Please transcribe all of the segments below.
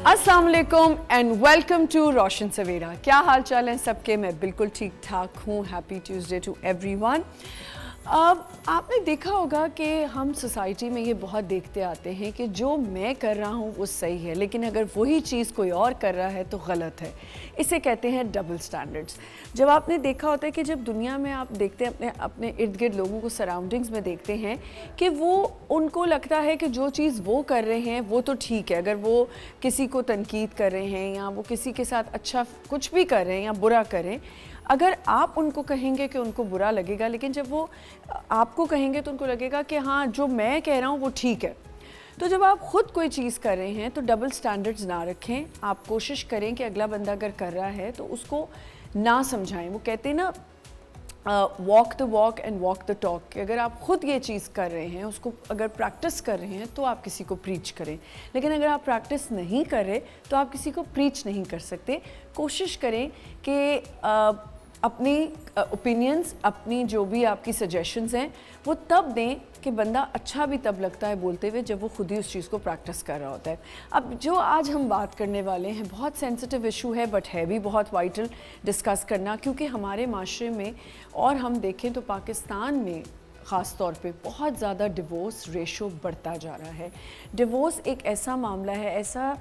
अस्सलाम वालेकुम and welcome to रोशन सवेरा। क्या हाल चाल है सबके? मैं बिल्कुल ठीक ठाक हूँ। Happy Tuesday to everyone. अब आपने देखा होगा कि हम सोसाइटी में ये बहुत देखते आते हैं कि जो मैं कर रहा हूँ वो सही है, लेकिन अगर वही चीज़ कोई और कर रहा है तो गलत है। इसे कहते हैं डबल स्टैंडर्ड्स। जब आपने देखा होता है कि जब दुनिया में आप देखते हैं अपने अपने इर्द गिर्द लोगों को, सराउंडिंग्स में देखते हैं कि वो उनको लगता है कि जो चीज़ वो कर रहे हैं वो तो ठीक है। अगर वो किसी को तनकीद कर रहे हैं या वो किसी के साथ अच्छा कुछ भी कर रहे हैं या बुरा करें, अगर आप उनको कहेंगे कि उनको बुरा लगेगा, लेकिन जब वो आपको कहेंगे तो उनको लगेगा कि हाँ जो मैं कह रहा हूँ वो ठीक है। तो जब आप ख़ुद कोई चीज़ कर रहे हैं तो डबल स्टैंडर्ड्स ना रखें। आप कोशिश करें कि अगला बंदा अगर कर रहा है तो उसको ना समझाएं। वो कहते हैं ना walk the walk and walk the talk, कि अगर आप ख़ुद ये चीज़ कर रहे हैं, उसको अगर प्रैक्टिस कर रहे हैं तो आप किसी को प्रीच करें, लेकिन अगर आप प्रैक्टिस नहीं कर रहे तो आप किसी को प्रीच नहीं कर सकते। कोशिश करें कि अपनी ओपिनियंस, अपनी जो भी आपकी सजेशंस हैं वो तब दें कि बंदा अच्छा भी तब लगता है बोलते हुए जब वो खुद ही उस चीज़ को प्रैक्टिस कर रहा होता है। अब जो आज हम बात करने वाले हैं बहुत सेंसिटिव इशू है, बट है भी बहुत वाइटल डिस्कस करना, क्योंकि हमारे माशरे में और हम देखें तो पाकिस्तान में ख़ास तौर पे बहुत ज़्यादा डिवोर्स रेशो बढ़ता जा रहा है। डिवोर्स एक ऐसा मामला है, ऐसा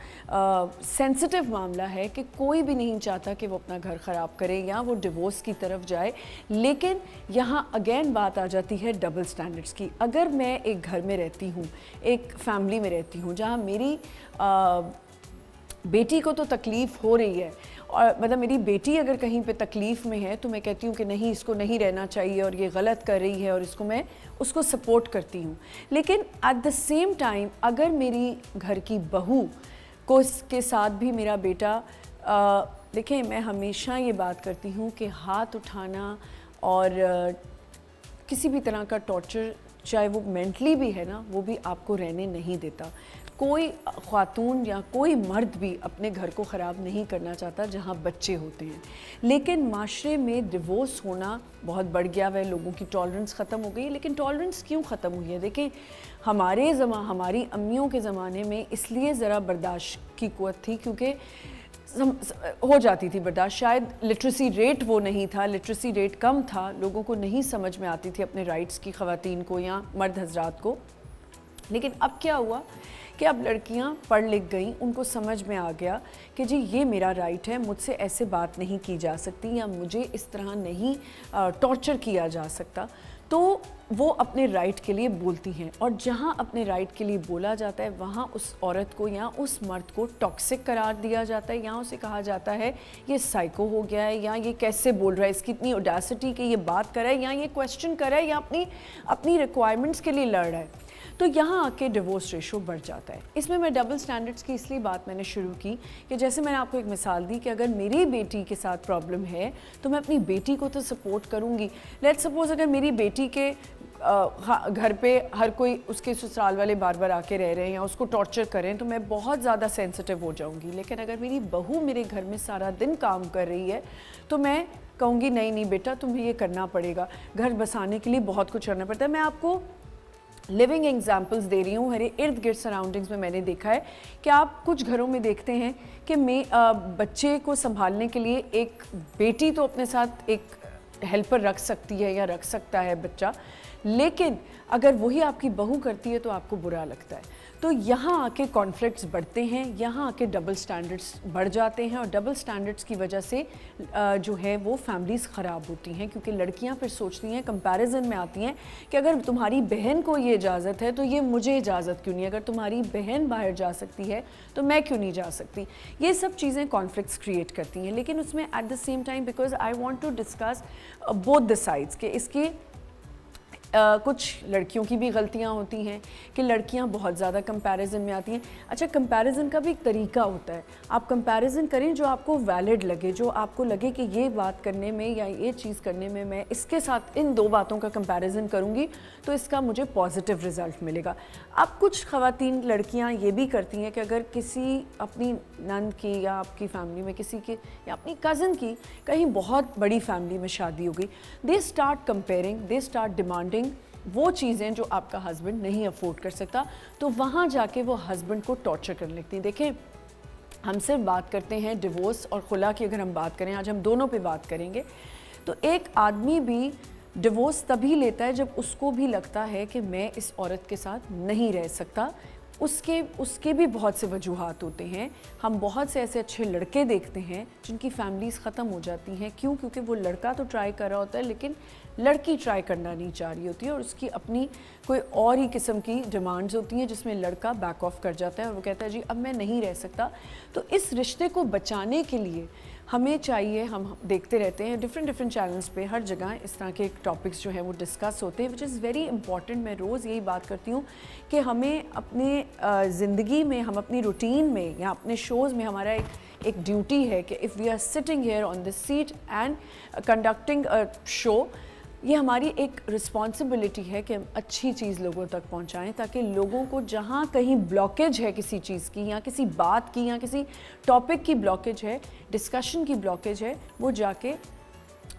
सेंसिटिव मामला है कि कोई भी नहीं चाहता कि वो अपना घर ख़राब करे या वो डिवोर्स की तरफ जाए। लेकिन यहाँ अगेन बात आ जाती है डबल स्टैंडर्ड्स की। अगर मैं एक घर में रहती हूँ, एक फैमिली में रहती हूँ जहाँ मेरी बेटी को तो तकलीफ़ हो रही है, और मतलब मेरी बेटी अगर कहीं पे तकलीफ़ में है तो मैं कहती हूँ कि नहीं, इसको नहीं रहना चाहिए और ये गलत कर रही है, और इसको मैं उसको सपोर्ट करती हूँ। लेकिन एट द सेम टाइम अगर मेरी घर की बहू को के साथ भी मेरा बेटा देखें, मैं हमेशा ये बात करती हूँ कि हाथ उठाना और किसी भी तरह का टॉर्चर, चाहे वो मेंटली भी है ना, वो भी आपको रहने नहीं देता। कोई ख़ातून या कोई मर्द भी अपने घर को ख़राब नहीं करना चाहता जहाँ बच्चे होते हैं। लेकिन माशरे में डिवोर्स होना बहुत बढ़ गया है, लोगों की टॉलरेंस ख़त्म हो गई है। लेकिन टॉलरेंस क्यों ख़त्म हुई है? देखें, हमारी अम्मियों के ज़माने में इसलिए ज़रा बर्दाश्त की क़ुव्वत थी क्योंकि हो जाती थी बर्दाश्त। शायद लिटरेसी रेट वो नहीं था, लिटरेसी रेट कम था, लोगों को नहीं समझ में आती थी अपने राइट्स की, ख़वातीन को या मर्द हजरात को। लेकिन अब क्या हुआ कि अब लड़कियां पढ़ लिख गई, उनको समझ में आ गया कि जी ये मेरा राइट है, मुझसे ऐसे बात नहीं की जा सकती या मुझे इस तरह नहीं टॉर्चर किया जा सकता। तो वो अपने राइट के लिए बोलती हैं, और जहाँ अपने राइट के लिए बोला जाता है वहाँ उस औरत को या उस मर्द को टॉक्सिक करार दिया जाता है, या उसे कहा जाता है ये साइको हो गया है, या ये कैसे बोल रहा है, इसकी इतनी ऑडेसिटी कि ये बात कर रहा है, या ये क्वेश्चन कर रहा है, या अपनी रिक्वायरमेंट्स के लिए लड़ रहा है। तो यहाँ आके डिवोर्स रेशो बढ़ जाता है। इसमें मैं डबल स्टैंडर्ड्स की इसलिए बात मैंने शुरू की कि जैसे मैंने आपको एक मिसाल दी कि अगर मेरी बेटी के साथ प्रॉब्लम है तो मैं अपनी बेटी को तो सपोर्ट करूँगी। लेट्स सपोज़ अगर मेरी बेटी के घर पे हर कोई उसके ससुराल वाले बार बार आके रह रहे हैं या उसको टॉर्चर करें तो मैं बहुत ज़्यादा सेंसिटिव हो जाऊँगी। लेकिन अगर मेरी बहू मेरे घर में सारा दिन काम कर रही है तो मैं कहूँगी नहीं नहीं बेटा, तुम्हें ये करना पड़ेगा। घर बसाने के लिए बहुत कुछ करना पड़ता है। मैं आपको लिविंग एग्जाम्पल्स दे रही हूँ। मेरे इर्द गिर्द सराउंडिंग्स में मैंने देखा है कि आप कुछ घरों में देखते हैं कि बच्चे को संभालने के लिए एक बेटी तो अपने साथ एक हेल्पर रख सकती है या रख सकता है बच्चा, लेकिन अगर वही आपकी बहू करती है तो आपको बुरा लगता है। तो यहाँ आके कॉन्फ्लिक्ट्स बढ़ते हैं, यहाँ आके डबल स्टैंडर्ड्स बढ़ जाते हैं, और डबल स्टैंडर्ड्स की वजह से जो है वो फैमिलीज़ ख़राब होती हैं, क्योंकि लड़कियाँ फिर सोचती हैं, कंपैरिजन में आती हैं कि अगर तुम्हारी बहन को ये इजाज़त है तो ये मुझे इजाज़त क्यों नहीं, अगर तुम्हारी बहन बाहर जा सकती है तो मैं क्यों नहीं जा सकती। ये सब चीज़ें कॉन्फ्लिक्ट्स क्रिएट करती हैं। लेकिन उसमें at the same time because I want to discuss both the sides के इसके कुछ लड़कियों की भी गलतियां होती हैं कि लड़कियां बहुत ज़्यादा कंपैरिजन में आती हैं। अच्छा, कंपैरिजन का भी एक तरीका होता है। आप कंपैरिजन करें जो आपको वैलिड लगे, जो आपको लगे कि ये बात करने में या ये चीज़ करने में मैं इसके साथ इन दो बातों का कंपैरिजन करूँगी तो इसका मुझे पॉजिटिव रिज़ल्ट मिलेगा। अब कुछ ख़वातीन लड़कियाँ ये भी करती हैं कि अगर किसी अपनी नंद की या आपकी फैमिली में किसी की या अपनी कज़न की कहीं बहुत बड़ी फैमिली में शादी हो गई, they start comparing, they start demanding वो चीज़ें जो आपका हस्बैंड नहीं अफोर्ड कर सकता, तो वहाँ जाके वो हस्बैंड को टॉर्चर करने लगती हैं। देखें, हम सिर्फ बात करते हैं डिवोर्स और खुला की। अगर हम बात करें, आज हम दोनों पे बात करेंगे, तो एक आदमी भी डिवोर्स तभी लेता है जब उसको भी लगता है कि मैं इस औरत के साथ नहीं रह सकता। उसके भी बहुत से वजूहात होते हैं। हम बहुत से ऐसे अच्छे लड़के देखते हैं जिनकी फैमिलीज़ ख़त्म हो जाती हैं। क्यों? क्योंकि वो लड़का तो ट्राई कर रहा होता है लेकिन लड़की ट्राई करना नहीं चाह रही होती है और उसकी अपनी कोई और ही किस्म की डिमांड्स होती हैं जिसमें लड़का बैक ऑफ कर जाता है और वो कहता है जी अब मैं नहीं रह सकता। तो इस रिश्ते को बचाने के लिए हमें चाहिए, हम देखते रहते हैं डिफरेंट चैनल्स पे हर जगह इस तरह के टॉपिक्स जो हैं वो डिस्कस होते हैं, विच इज़ वेरी इंपॉर्टेंट। मैं रोज़ यही बात करती हूँ कि हमें अपने ज़िंदगी में, हम अपनी रूटीन में या अपने शोज़ में हमारा एक ड्यूटी है कि if we are sitting here on this seat and conducting a show, ये हमारी एक रिस्पॉन्सिबिलिटी है कि हम अच्छी चीज़ लोगों तक पहुंचाएं ताकि लोगों को जहां कहीं ब्लॉकेज है किसी चीज़ की या किसी बात की या किसी टॉपिक की ब्लॉकेज है, डिस्कशन की ब्लॉकेज है, वो जाके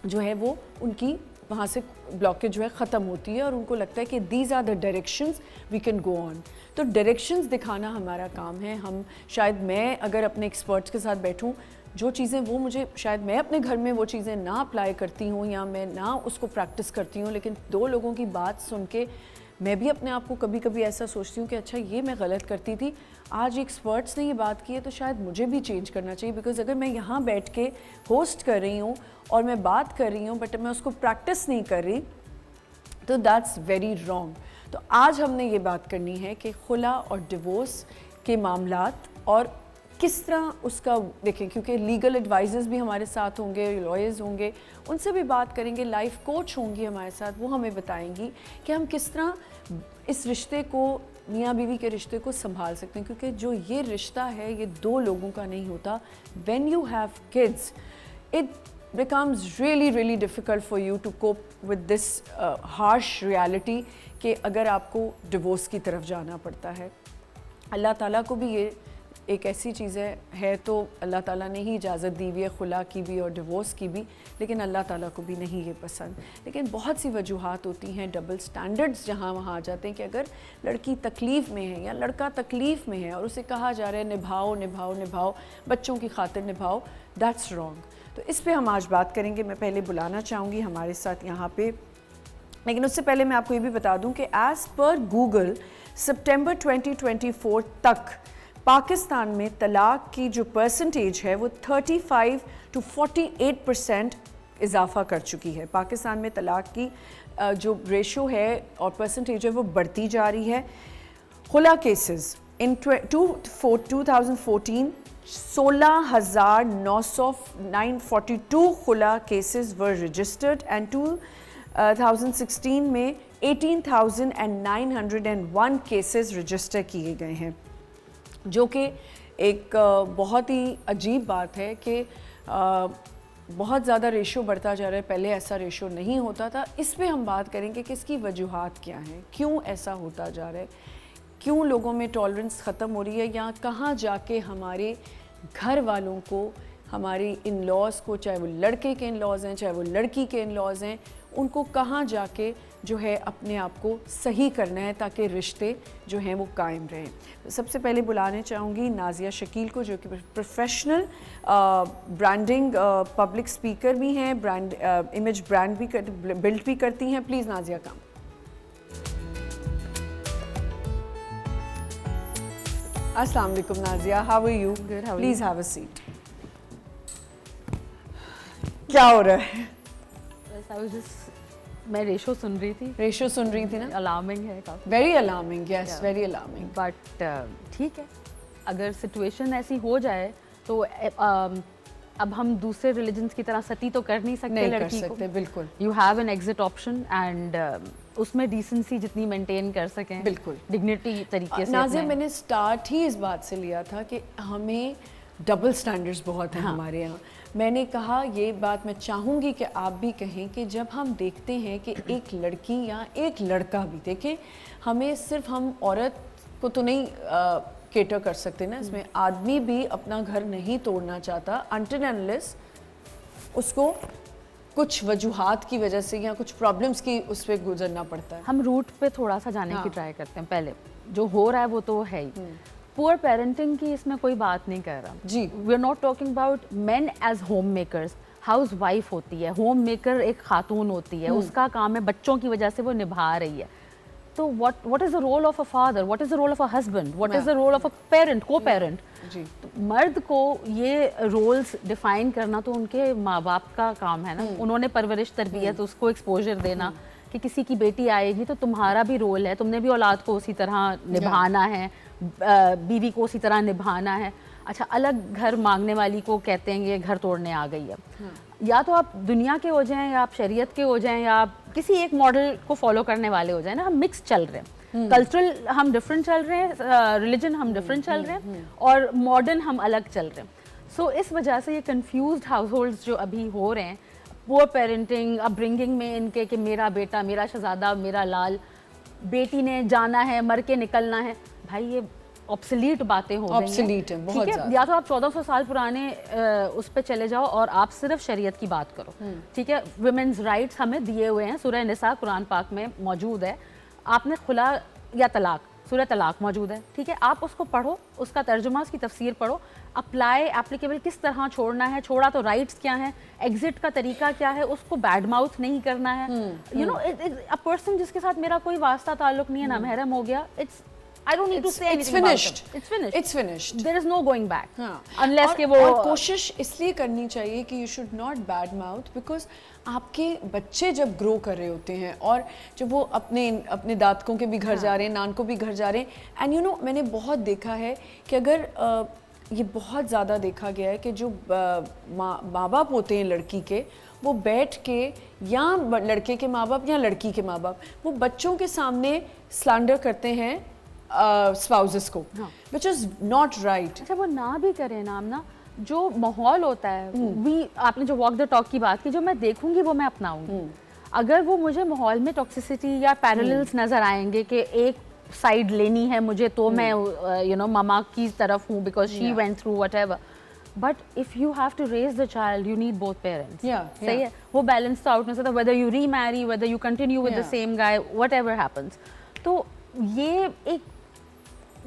जो है वो उनकी वहाँ से ब्लॉकेज जो है ख़त्म होती है और उनको लगता है कि these are the directions we can go on. तो डायरेक्शंस दिखाना हमारा काम है। हम शायद, मैं अगर अपने एक्सपर्ट्स के साथ बैठूँ, जो चीज़ें वो मुझे, शायद मैं अपने घर में वो चीज़ें ना अप्लाई करती हूँ या मैं ना उसको प्रैक्टिस करती हूँ, लेकिन दो लोगों की बात सुन के मैं भी अपने आप को कभी कभी ऐसा सोचती हूँ कि अच्छा ये मैं गलत करती थी, आज एक्सपर्ट्स ने ये बात की है तो शायद मुझे भी चेंज करना चाहिए। बिकॉज़ अगर मैं यहाँ बैठ के होस्ट कर रही हूँ और मैं बात कर रही हूँ बट मैं उसको प्रैक्टिस नहीं कर रही, तो दैट्स वेरी रॉन्ग। तो आज हमने ये बात करनी है कि खुला और डिवोर्स के मामलात और किस तरह उसका देखें, क्योंकि लीगल एडवाइजर्स भी हमारे साथ होंगे, लॉयर्स होंगे, उनसे भी बात करेंगे, लाइफ कोच होंगी हमारे साथ, वो हमें बताएंगी कि हम किस तरह इस रिश्ते को, मियाँ बीवी के रिश्ते को संभाल सकते हैं। क्योंकि जो ये रिश्ता है ये दो लोगों का नहीं होता। When you have kids it becomes really difficult for you to cope with this harsh reality कि अगर आपको डिवोर्स की तरफ जाना पड़ता है। अल्लाह ताला को भी ये एक ऐसी चीज़ है तो अल्लाह ताला ने ही इजाज़त दी हुई है खुला की भी और डिवोर्स की भी, लेकिन अल्लाह ताला को भी नहीं ये पसंद। लेकिन बहुत सी वजूहात होती हैं, डबल स्टैंडर्ड्स जहाँ वहाँ आ जाते हैं कि अगर लड़की तकलीफ़ में है या लड़का तकलीफ़ में है और उसे कहा जा रहा है निभाओ, बच्चों की खातिर निभाओ, दैट्स रॉन्ग। तो इस पे हम आज बात करेंगे। मैं पहले बुलाना चाहूँगी हमारे साथ यहाँ पे, लेकिन उससे पहले मैं आपको ये भी बता दूँ कि एज़ पर गूगल सितंबर 2024 तक पाकिस्तान में तलाक की जो परसेंटेज है वो 35 to 48% इजाफा कर चुकी है। पाकिस्तान में तलाक की जो रेशो है और परसेंटेज है वो बढ़ती जा रही है। खुला केसेस इन 2014 16,942 खुला केसेस वर रजिस्टर्ड एंड 2016 में 18,901 केसेस रजिस्टर किए गए हैं, जो कि एक बहुत ही अजीब बात है कि बहुत ज़्यादा रेशो बढ़ता जा रहा है। पहले ऐसा रेशो नहीं होता था। इस पे हम बात करेंगे कि इसकी वजूहात क्या हैं, क्यों ऐसा होता जा रहा है, क्यों लोगों में टॉलरेंस ख़त्म हो रही है, या कहाँ जाके हमारे घर वालों को, हमारे इन लॉज़ को, चाहे वो लड़के के इन लॉज़ हैं चाहे वो लड़की के इन लॉज़ हैं, उनको कहाँ जाके जो है अपने आप को सही करना है ताकि रिश्ते जो हैं वो कायम रहें। तो सबसे पहले बुलाने चाहूँगी नाज़िया शकील को, जो कि प्रोफेशनल ब्रांडिंग पब्लिक स्पीकर भी हैं, ब्रांड इमेज ब्रांड भी बिल्ड भी करती हैं। Please Nazia come. अस्सलाम वालेकुम Nazia, how are you? Please have a seat. क्या हो रहा है? मैं रेशो सुन रही थी। रेशो सुन रही थी ना? अलार्मिंग है काफ़ी। Very alarming, yes very alarming. But ठीक है, अगर सिचुएशन ऐसी हो जाए तो अब हम दूसरे रिलीजन्स की तरह सती तो कर नहीं सकते लड़की को। बिल्कुल। You have an exit option and उसमें डिसेंसी जितनी मेंटेन कर सकें, बिल्कुल डिग्निटी तरीके से। नाज़िया, मैंने स्टार्ट ही इस बात से लिया था कि हमें डबल स्टैंडर्ड्स बहुत हैं हमारे यहाँ। मैंने कहा ये बात मैं चाहूँगी कि आप भी कहें कि जब हम देखते हैं कि एक लड़की या एक लड़का भी, देखें हमें सिर्फ हम औरत को तो नहीं केटर कर सकते ना, इसमें आदमी भी अपना घर नहीं तोड़ना चाहता अनटिल अनलेस उसको कुछ वजूहात की वजह से या कुछ प्रॉब्लम्स की उस पर गुजरना पड़ता है। हम रूट पे थोड़ा सा जाने की ट्राई करते हैं। पहले जो हो रहा है वो तो है ही, पुअर पेरेंटिंग की इसमें कोई बात नहीं कर रहा जी। We are not talking about men as home makers. House wife होती है, होम मेकर एक खातून होती है, उसका काम है बच्चों की वजह से वो निभा रही है। तो what is the role of a father, what is the role of a husband, what is the role of a parent, co-parent? जी। तो मर्द को ये रोल्स डिफाइन करना तो उनके माँ बाप का काम है ना। उन्होंने परवरिश तरबियत उसको एक्सपोजर देना कि किसी की बेटी आएगी तो तुम्हारा भी रोल है, तुमने भी औलाद को उसी तरह निभाना है, बीवी को उसी तरह निभाना है। अच्छा, अलग घर मांगने वाली को कहते हैं ये घर तोड़ने आ गई है। या तो आप दुनिया के हो जाएं या आप शरीयत के हो जाएं या आप किसी एक मॉडल को फॉलो करने वाले हो जाएं ना। हम मिक्स चल रहे हैं, कल्चरल हम डिफरेंट चल रहे हैं, रिलीजन हम डिफरेंट चल रहे हैं और मॉडर्न हम अलग चल रहे हैं। सो इस वजह से ये कंफ्यूज्ड हाउस होल्ड्स जो अभी हो रहे हैं, पुअर पेरेंटिंग अपब्रिंगिंग में इनके कि मेरा बेटा, मेरा शहजादा, मेरा लाल, बेटी ने जाना है, मर के निकलना है, भाई ये ऑब्सलीट बातें हो गई हैं, बहुत ठीक है। या तो आप 1400 साल पुराने उस पे चले जाओ और आप सिर्फ शरीयत की बात करो, ठीक है। वुमेन्स राइट्स हमें दिए हुए हैं, सूरह निसा कुरान पाक में मौजूद है। आपने खुला या तलाक, सूरह तलाक मौजूद है, ठीक है। आप उसको पढ़ो, उसका तर्जुमा, उसकी तफसीर पढ़ो, अप्लाई एप्लीकेबल किस तरह छोड़ना है, छोड़ा तो राइट्स क्या है, एग्जिट का तरीका क्या है, उसको बैड माउथ नहीं करना है। यू नो, अ पर्सन जिसके साथ मेरा कोई वास्ता ताल्लुक नहीं है, ना महरम हो गया, I don't need to say anything about it. It's finished. It's finished. There is no going back. हाँ. Unless कि वो और कोशिश इसलिए करनी चाहिए कि you should not bad mouth because आपके बच्चे जब ग्रो कर रहे होते हैं और जब वो अपने दादकों के भी घर जा रहे हैं, नानकों भी घर जा रहे हैं, एंड यू नो मैंने बहुत देखा है कि अगर ये बहुत ज़्यादा देखा गया है कि जो माँ बाप होते हैं लड़की के, वो बैठ के या लड़के के माँ बाप या लड़की के माँ बाप वो बच्चों के सामने स्लैंडर करते हैं स्पाउसेस को, which is not right. अच्छा, वो ना भी करें ना, ना जो माहौल होता है, आपने जो वॉक द टॉक की बात की, जो मैं देखूंगी वो मैं अपनाऊंगी। अगर वो मुझे माहौल में टॉक्सिसिटी या पैरेलल्स नजर आएंगे कि एक साइड लेनी है मुझे तो मैं यू नो मामा की तरफ हूँ because she went through whatever, but if you have to raise the child you need both parents. सही है, वो बैलेंस तो आउट नहीं सकता, whether you remarry, whether you continue with the same guy, whatever happens. तो ये एक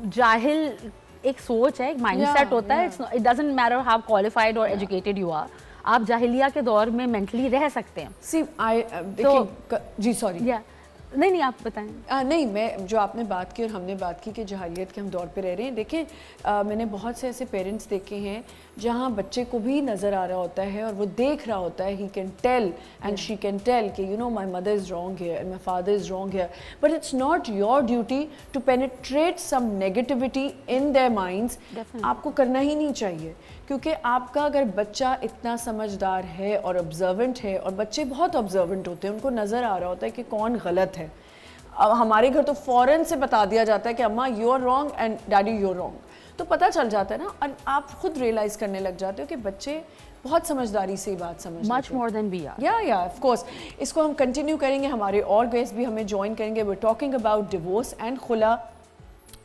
जाहिल एक सोच है, एक माइंडसेट होता है। It doesn't matter how qualified और एजुकेटेड यू आर, आप जाहिलिया के दौर में मेंटली रह सकते हैं। सी आई जी सॉरी नहीं आप बताएं। नहीं, मैं जो आपने बात की और हमने बात की कि जहालियत के हम दौर पे रह रहे हैं, देखें मैंने बहुत से ऐसे पेरेंट्स देखे हैं जहाँ बच्चे को भी नज़र आ रहा होता है और वो देख रहा होता है, he can tell and she can tell कि you know my mother is wrong here and my father is wrong here, but it's not your duty to penetrate some negativity in their minds. आपको करना ही नहीं चाहिए, क्योंकि आपका अगर बच्चा इतना समझदार है और ऑब्जर्वेंट है, और बच्चे बहुत ऑब्जर्वेंट होते हैं, उनको नज़र आ रहा होता है कि कौन गलत है। अब हमारे घर तो फ़ौरन से बता दिया जाता है कि अम्मा you are wrong and daddy you are wrong, तो पता चल जाता है ना, और आप खुद रियलाइज़ करने लग जाते हो कि बच्चे बहुत समझदारी से बात समझ much more than we are. या ऑफ कोर्स। इसको हम कंटिन्यू करेंगे, हमारे और गेस्ट भी हमें ज्वाइन करेंगे। We are talking about divorce and khula,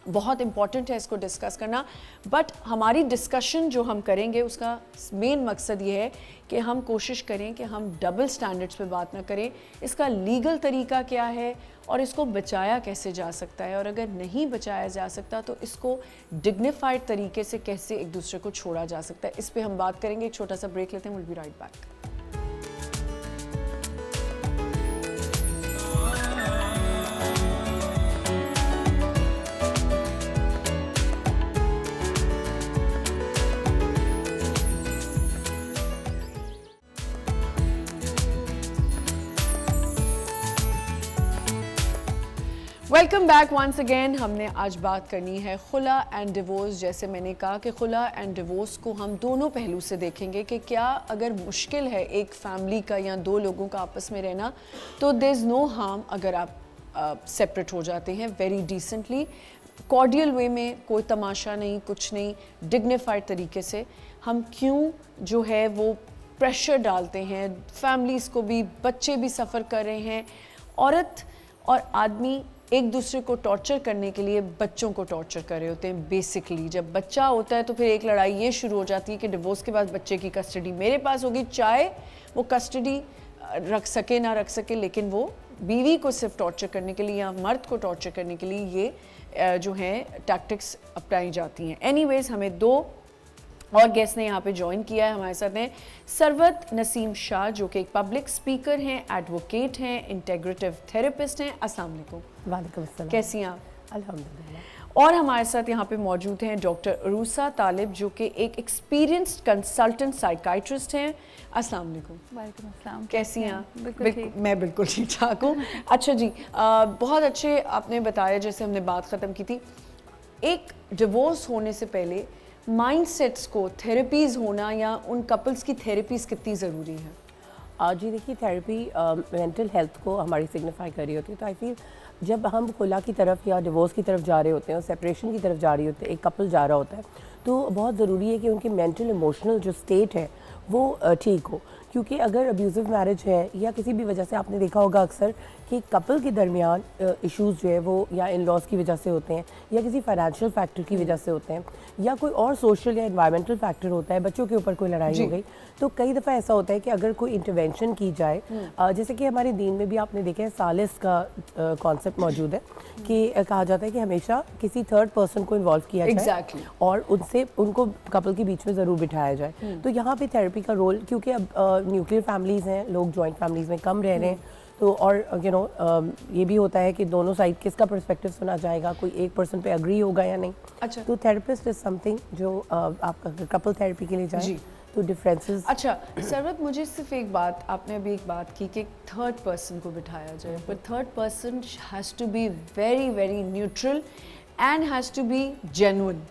बहुत इंपॉर्टेंट है इसको डिस्कस करना, बट हमारी डिस्कशन जो हम करेंगे उसका मेन मकसद ये है कि हम कोशिश करें कि हम डबल स्टैंडर्ड्स पे बात ना करें। इसका लीगल तरीका क्या है और इसको बचाया कैसे जा सकता है, और अगर नहीं बचाया जा सकता तो इसको डिग्निफाइड तरीके से कैसे एक दूसरे को छोड़ा जा सकता है, इस पे हम बात करेंगे। एक छोटा सा ब्रेक लेते हैं, will be right back. Welcome back once again. हमने आज बात करनी है खुला एंड डिवोर्स। जैसे मैंने कहा कि खुला एंड डिवोर्स को हम दोनों पहलू से देखेंगे कि क्या अगर मुश्किल है एक फैमिली का या दो लोगों का आपस में रहना, तो देयर इज़ नो हार्म अगर आप सेपरेट हो जाते हैं वेरी डिसेंटली, कॉर्डियल वे में, कोई तमाशा नहीं, कुछ नहीं, डिग्निफाइड तरीके से। हम क्यों जो है वो प्रेशर डालते हैं, फैमिलीज़ को भी, बच्चे भी सफ़र कर रहे हैं, औरत और आदमी एक दूसरे को टॉर्चर करने के लिए बच्चों को टॉर्चर कर रहे होते हैं। बेसिकली जब बच्चा होता है तो फिर एक लड़ाई ये शुरू हो जाती है कि डिवोर्स के बाद बच्चे की कस्टडी मेरे पास होगी, चाहे वो कस्टडी रख सके ना रख सके, लेकिन वो बीवी को सिर्फ टॉर्चर करने के लिए या मर्द को टॉर्चर करने के लिए ये जो है टैक्टिक्स अपनाई जाती हैं। एनीवेज, हमें 2 और गेस्ट ने यहाँ पे ज्वाइन किया है। हमारे साथ हैं सरवत नसीम शाह जो कि एक पब्लिक स्पीकर हैं, एडवोकेट हैं, इंटेग्रेटिव थेरेपिस्ट हैं। अस्सलाम वालेकुम। वालेकुम अस्सलाम। कैसी हैं आप? अल्हम्दुलिल्लाह। और हमारे साथ यहाँ पे मौजूद हैं डॉक्टर रूसा तालिब जो कि एक एक्सपीरियंस्ड कंसल्टेंट साइकाइट्रिस्ट हैं। अस्सलाम वालेकुम। वालेकुम अस्सलाम। कैसी हैं आप? बिल्कुल ठीक। मैं बिल्कुल ठीक ठाक हूँ। अच्छा जी, बहुत अच्छे आपने बताया, जैसे हमने बात ख़त्म की थी, एक डिवोर्स होने से पहले माइंडसेट्स को थेरेपीज़ होना या उन कपल्स की थेरेपीज़ कितनी ज़रूरी है? जी देखिए, थेरेपी मेंटल हेल्थ को हमारी सिग्निफाई कर रही होती है। तो आई फील जब हम खुला की तरफ या डिवोर्स की तरफ जा रहे होते हैं और सेपरेशन की तरफ जा रही होते हैं, एक कपल जा रहा होता है, तो बहुत ज़रूरी है कि उनकी मेंटल इमोशनल जो स्टेट है वो ठीक हो। क्योंकि अगर अब्यूज़िव मैरिज है या किसी भी वजह से, आपने देखा होगा अक्सर कि कपल के दरमियान इश्यूज़ जो है वो या इन लॉज की वजह से होते हैं या किसी फाइनेंशियल फैक्टर की वजह से होते हैं या कोई और सोशल या एनवायरमेंटल फैक्टर होता है, बच्चों के ऊपर कोई लड़ाई हो गई, तो कई दफ़ा ऐसा होता है कि अगर कोई इंटरवेंशन की जाए, जैसे कि हमारे दीन में भी आपने देखा है सालिस का कॉन्सेप्ट मौजूद है कि कहा जाता है कि हमेशा किसी थर्ड पर्सन को इन्वॉल्व किया जाए और उनको कपल के बीच में ज़रूर बिठाया जाए। तो यहाँ पे थेरेपी का रोल, क्योंकि अब न्यूक्लियर फैमिलीज़ हैं, लोग जॉइंट फैमिलीज़ में कम रह रहे हैं, तो और ये भी होता है कि दोनों साइड किसका पर्सपेक्टिव सुना जाएगा, कोई एक पर्सन पे अग्री होगा या नहीं। अच्छा, तो थेरेपिस्ट इज समथिंग जो आप कपल थेरेपी के लिए जाए तो डिफरेंसेस। अच्छा सरवत, मुझे सिर्फ एक बात, आपने अभी एक बात की कि थर्ड पर्सन को बिठाया जाए, पर third person has to be very very neutral and has to be genuine.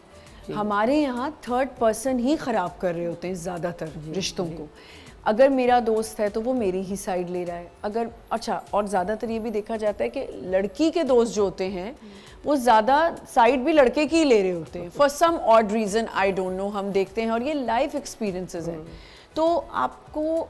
हमारे यहाँ थर्ड पर्सन ही ख़राब कर रहे होते हैं ज़्यादातर रिश्तों को। अगर मेरा दोस्त है तो वो मेरी ही साइड ले रहा है, अगर अच्छा, और ज़्यादातर ये भी देखा जाता है कि लड़की के दोस्त जो होते हैं वो ज़्यादा साइड भी लड़के की ही ले रहे होते हैं for some odd reason, I don't know, हम देखते हैं और ये लाइफ एक्सपीरियंसेस हैं। तो आपको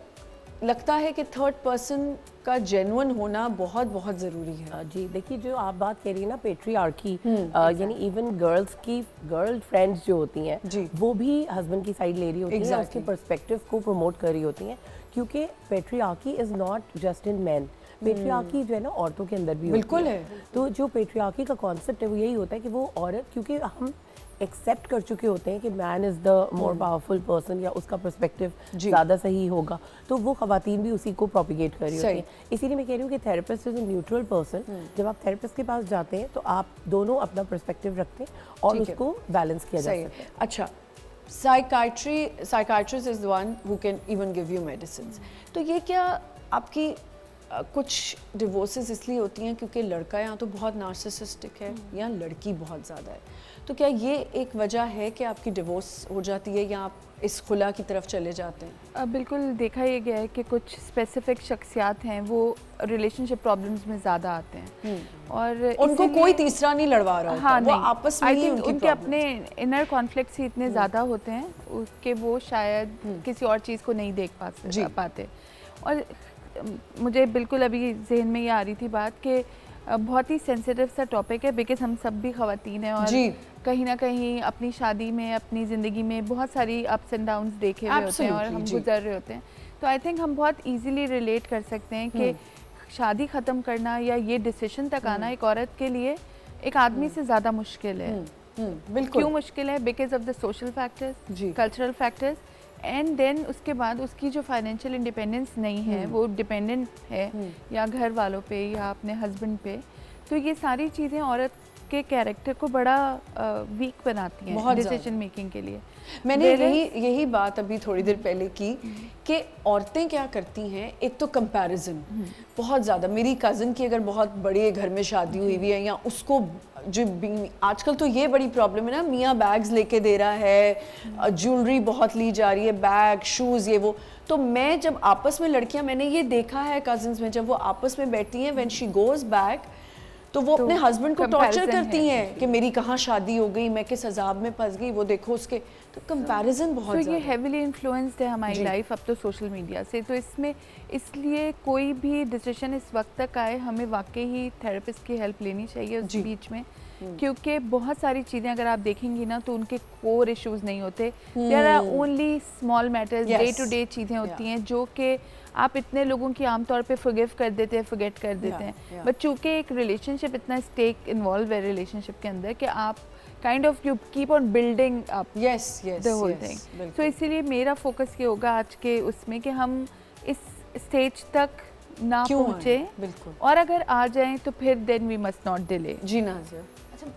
लगता है कि थर्ड पर्सन का जेन्युइन होना बहुत बहुत ज़रूरी है? जी देखिए, जो आप बात कह रही है ना पेट्रियार्की, यानी इवन गर्ल फ्रेंड्स जो होती हैं वो भी हस्बैंड की साइड ले रही होती हैं, उसके पर्सपेक्टिव को प्रमोट कर रही होती हैं, क्योंकि patriarchy is not just in man. Patriarchy जो है ना औरतों के अंदर भी बिल्कुल है। तो जो पेट्रियार्की का कॉन्सेप्ट है वो यही होता है कि वो औरत, क्योंकि हम एक्सेप्ट कर चुके होते हैं कि man is the more powerful person या उसका पर्सपेक्टिव ज़्यादा सही होगा, तो वो खवातीन भी उसी को प्रोपिगेट कर रही होती हैं। इसीलिए मैं कह रही हूँ कि therapist is a neutral person. जब आप थेरेपिस्ट के पास जाते हैं तो आप दोनों अपना पर्सपेक्टिव रखते हैं और उसको बैलेंस किया जा सकता है। अच्छा, psychiatrist is the one who can even give you medicine. तो ये क्या आपकी कुछ डिवोर्सेस इसलिए होती हैं क्योंकि लड़का यहाँ तो बहुत नार्सिसिस्टिक है या लड़की बहुत ज़्यादा है, तो क्या ये एक वजह है कि आपकी डिवोर्स हो जाती है या आप इस खुला की तरफ चले जाते हैं? बिल्कुल देखा ये गया है कि कुछ स्पेसिफिक शख्सियात हैं वो रिलेशनशिप प्रॉब्लम्स में ज़्यादा आते हैं और उनको कोई तीसरा नहीं लड़वा रहा होता, वो आपस में ही उनके अपने इनर कॉन्फ्लिक्ट्स ही इतने ज़्यादा होते हैं उसके वो शायद किसी और चीज़ को नहीं देख पाते। और मुझे बिल्कुल अभी जहन में ये आ रही थी बात कि बहुत ही सेंसिटिव सा टॉपिक है, बिकॉज हम सब भी ख़वातीन हैं और कहीं ना कहीं अपनी शादी में, अपनी ज़िंदगी में बहुत सारी अप्स एंड डाउन्स देखे हुए होते हैं और हम गुजर रहे होते हैं। तो आई थिंक हम बहुत इजीली रिलेट कर सकते हैं कि शादी ख़त्म करना या ये डिसीजन तक आना एक औरत के लिए एक आदमी से ज़्यादा मुश्किल है। बिल्कुल। क्यों मुश्किल है? Because of the social factors, cultural factors, and then उसके बाद उसकी जो फाइनेंशियल इंडिपेंडेंस नहीं है, वो डिपेंडेंट है या घर वालों पे या अपने हस्बैंड पे। तो ये सारी चीज़ें औरत के कैरेक्टर को बड़ा वीक बनाती हैं डिसीजन मेकिंग के लिए। मैंने यही बात अभी थोड़ी देर पहले की कि औरतें क्या करती हैं, एक तो कंपैरिजन बहुत ज़्यादा। मेरी कज़न की अगर बहुत बड़े घर में शादी हुई हुई है या उसको जो आजकल तो ये बड़ी प्रॉब्लम है ना, मियाँ बैग्स लेके दे रहा है, ज्वेलरी बहुत ली जा रही है, बैग, शूज़, ये वो। तो मैं जब आपस में लड़कियां, मैंने ये देखा है कज़न्स में, जब वो आपस में बैठती हैं, व्हेन शी गोज बैक, तो वो अपने हस्बैंड को टॉर्चर करती हैं कि मेरी कहाँ शादी हो गई, मैं किस अजाब में फंस गई, वो देखो उसके। तो कंपैरिजन बहुत तो ये हेविली इन्फ्लुएंस्ड है हमारी लाइफ अब तो सोशल मीडिया से। तो इसमें इसलिए कोई भी डिसीजन इस वक्त तक आए, हमें वाकई ही थेरेपिस्ट की हेल्प लेनी चाहिए उस बीच में, क्योंकि बहुत सारी चीज़ें अगर आप देखेंगी ना तो उनके कोर इश्यूज नहीं होते, there are only small matters, day to day चीज़ें होती हैं जो कि आप इतने लोगों की आमतौर पे फॉरगिव कर देते हैं, फॉरगेट कर देते हैं, बट चूंकि एक रिलेशनशिप इतना स्टेक इन्वॉल्व है रिलेशनशिप के अंदर कि आप kind of you keep on building up the whole thing. तो इसीलिए मेरा फोकस ये होगा आज के उसमें कि हम इस स्टेज तक ना पहुँचे, और अगर आ जाएं तो फिर then we must not delay. जी नाज़िया। अच्छा,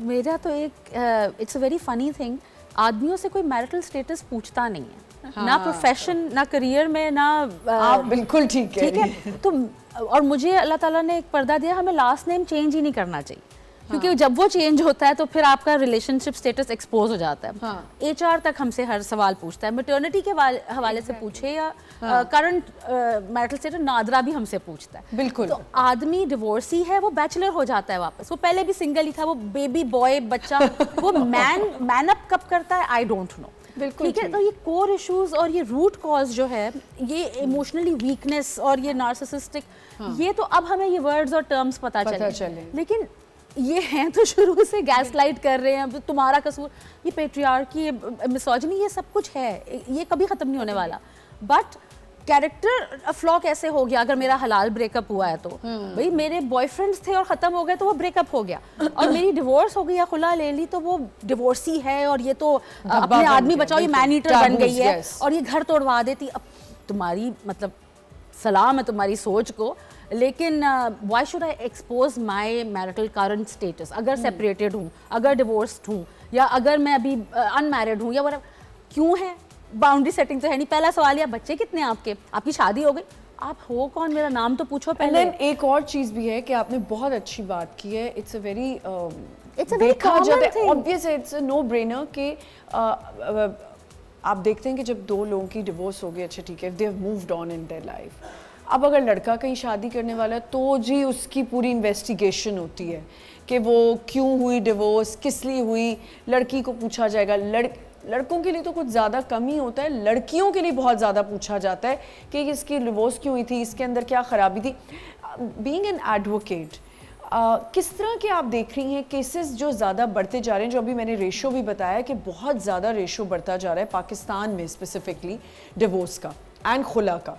मेरा तो एक it's a very funny thing, आदमियों से कोई मैरिटल स्टेटस पूछता नहीं है, ना प्रोफेशन ना करियर में ना आप बिल्कुल ठीक है। तो और मुझे अल्लाह ताला ने एक पर्दा दिया, हमें लास्ट नेम चेंज ही नहीं करना चाहिए, क्योंकि जब वो चेंज होता है तो फिर आपका रिलेशनशिप स्टेटस एक्सपोज हो जाता है। HR तक हमसे हर सवाल पूछता है, मैटरनिटी के हवाले से पूछे या करंट मैरिटल स्टेटस, नादरा भी हमसे पूछता है। बिल्कुल। तो आदमी डिवोर्सी है, वो बैचलर हो जाता है वापस, वो पहले भी सिंगल ही था, वो बेबी बॉय बच्चा, वो मैन अप कब करता है आई डोंट नो। बिल्कुल ठीक है। तो ये कोर इश्यूज और ये रूट कॉज जो है, ये इमोशनली वीकनेस और ये नार्सिसिस्टिक, ये तो अब हमें ये वर्ड्स और टर्म्स पता चले, लेकिन ये हैं तो शुरू से गैसलाइट कर रहे हैं, तुम्हारा कसूर, ये पेट्रियार्की, ये मिसोजिनी, ये सब कुछ है, ये कभी खत्म नहीं होने वाला। बट कैरेक्टर फ्लॉ कैसे हो गया? अगर मेरा हलाल ब्रेकअप हुआ है तो भाई मेरे बॉयफ्रेंड्स थे और ख़त्म हो गए तो वो ब्रेकअप हो गया, और मेरी डिवोर्स हो गई या खुला ले ली तो वो डिवोर्सी है, और ये तो अपने आदमी बचाओ, ये मैन ईटर बन गई है और ये घर तोड़वा देती। अब तुम्हारी मतलब सलाम है तुम्हारी सोच को, लेकिन why should I expose my marital current status? अगर सेपरेटेड हूँ, अगर डिवोर्स्ड हूँ, या अगर मैं अभी अनमैरिड हूँ, या whatever, क्यों है? बाउंड्री सेटिंग तो है नहीं। पहला सवाल, या बच्चे कितने आपके, आपकी शादी हो गई, आप हो कौन, मेरा नाम तो पूछो पहले। एक और चीज़ भी है कि आपने बहुत अच्छी बात की है, इट्स अ वेरी ऑब्वियस है, इट्स अ नो ब्रेनर कि आप देखते हैं कि जब दो लोगों की डिवोर्स हो गई, अच्छा ठीक है, they have moved on in their life. अब अगर लड़का कहीं शादी करने वाला है तो जी उसकी पूरी इन्वेस्टिगेशन होती है कि वो क्यों हुई डिवोर्स, किस लिए हुई, लड़की को पूछा जाएगा। लड़कों के लिए तो कुछ ज़्यादा कम ही होता है, लड़कियों के लिए बहुत ज़्यादा पूछा जाता है कि इसकी डिवोर्स क्यों हुई थी, इसके अंदर क्या ख़राबी थी। बीइंग एन एडवोकेट, किस तरह के आप देख रही हैं केसेस जो ज़्यादा बढ़ते जा रहे हैं, जो अभी मैंने रेशो भी बताया कि बहुत ज़्यादा रेशो बढ़ता जा रहा है पाकिस्तान में स्पेसिफिकली डिवोर्स का एंड खुला का।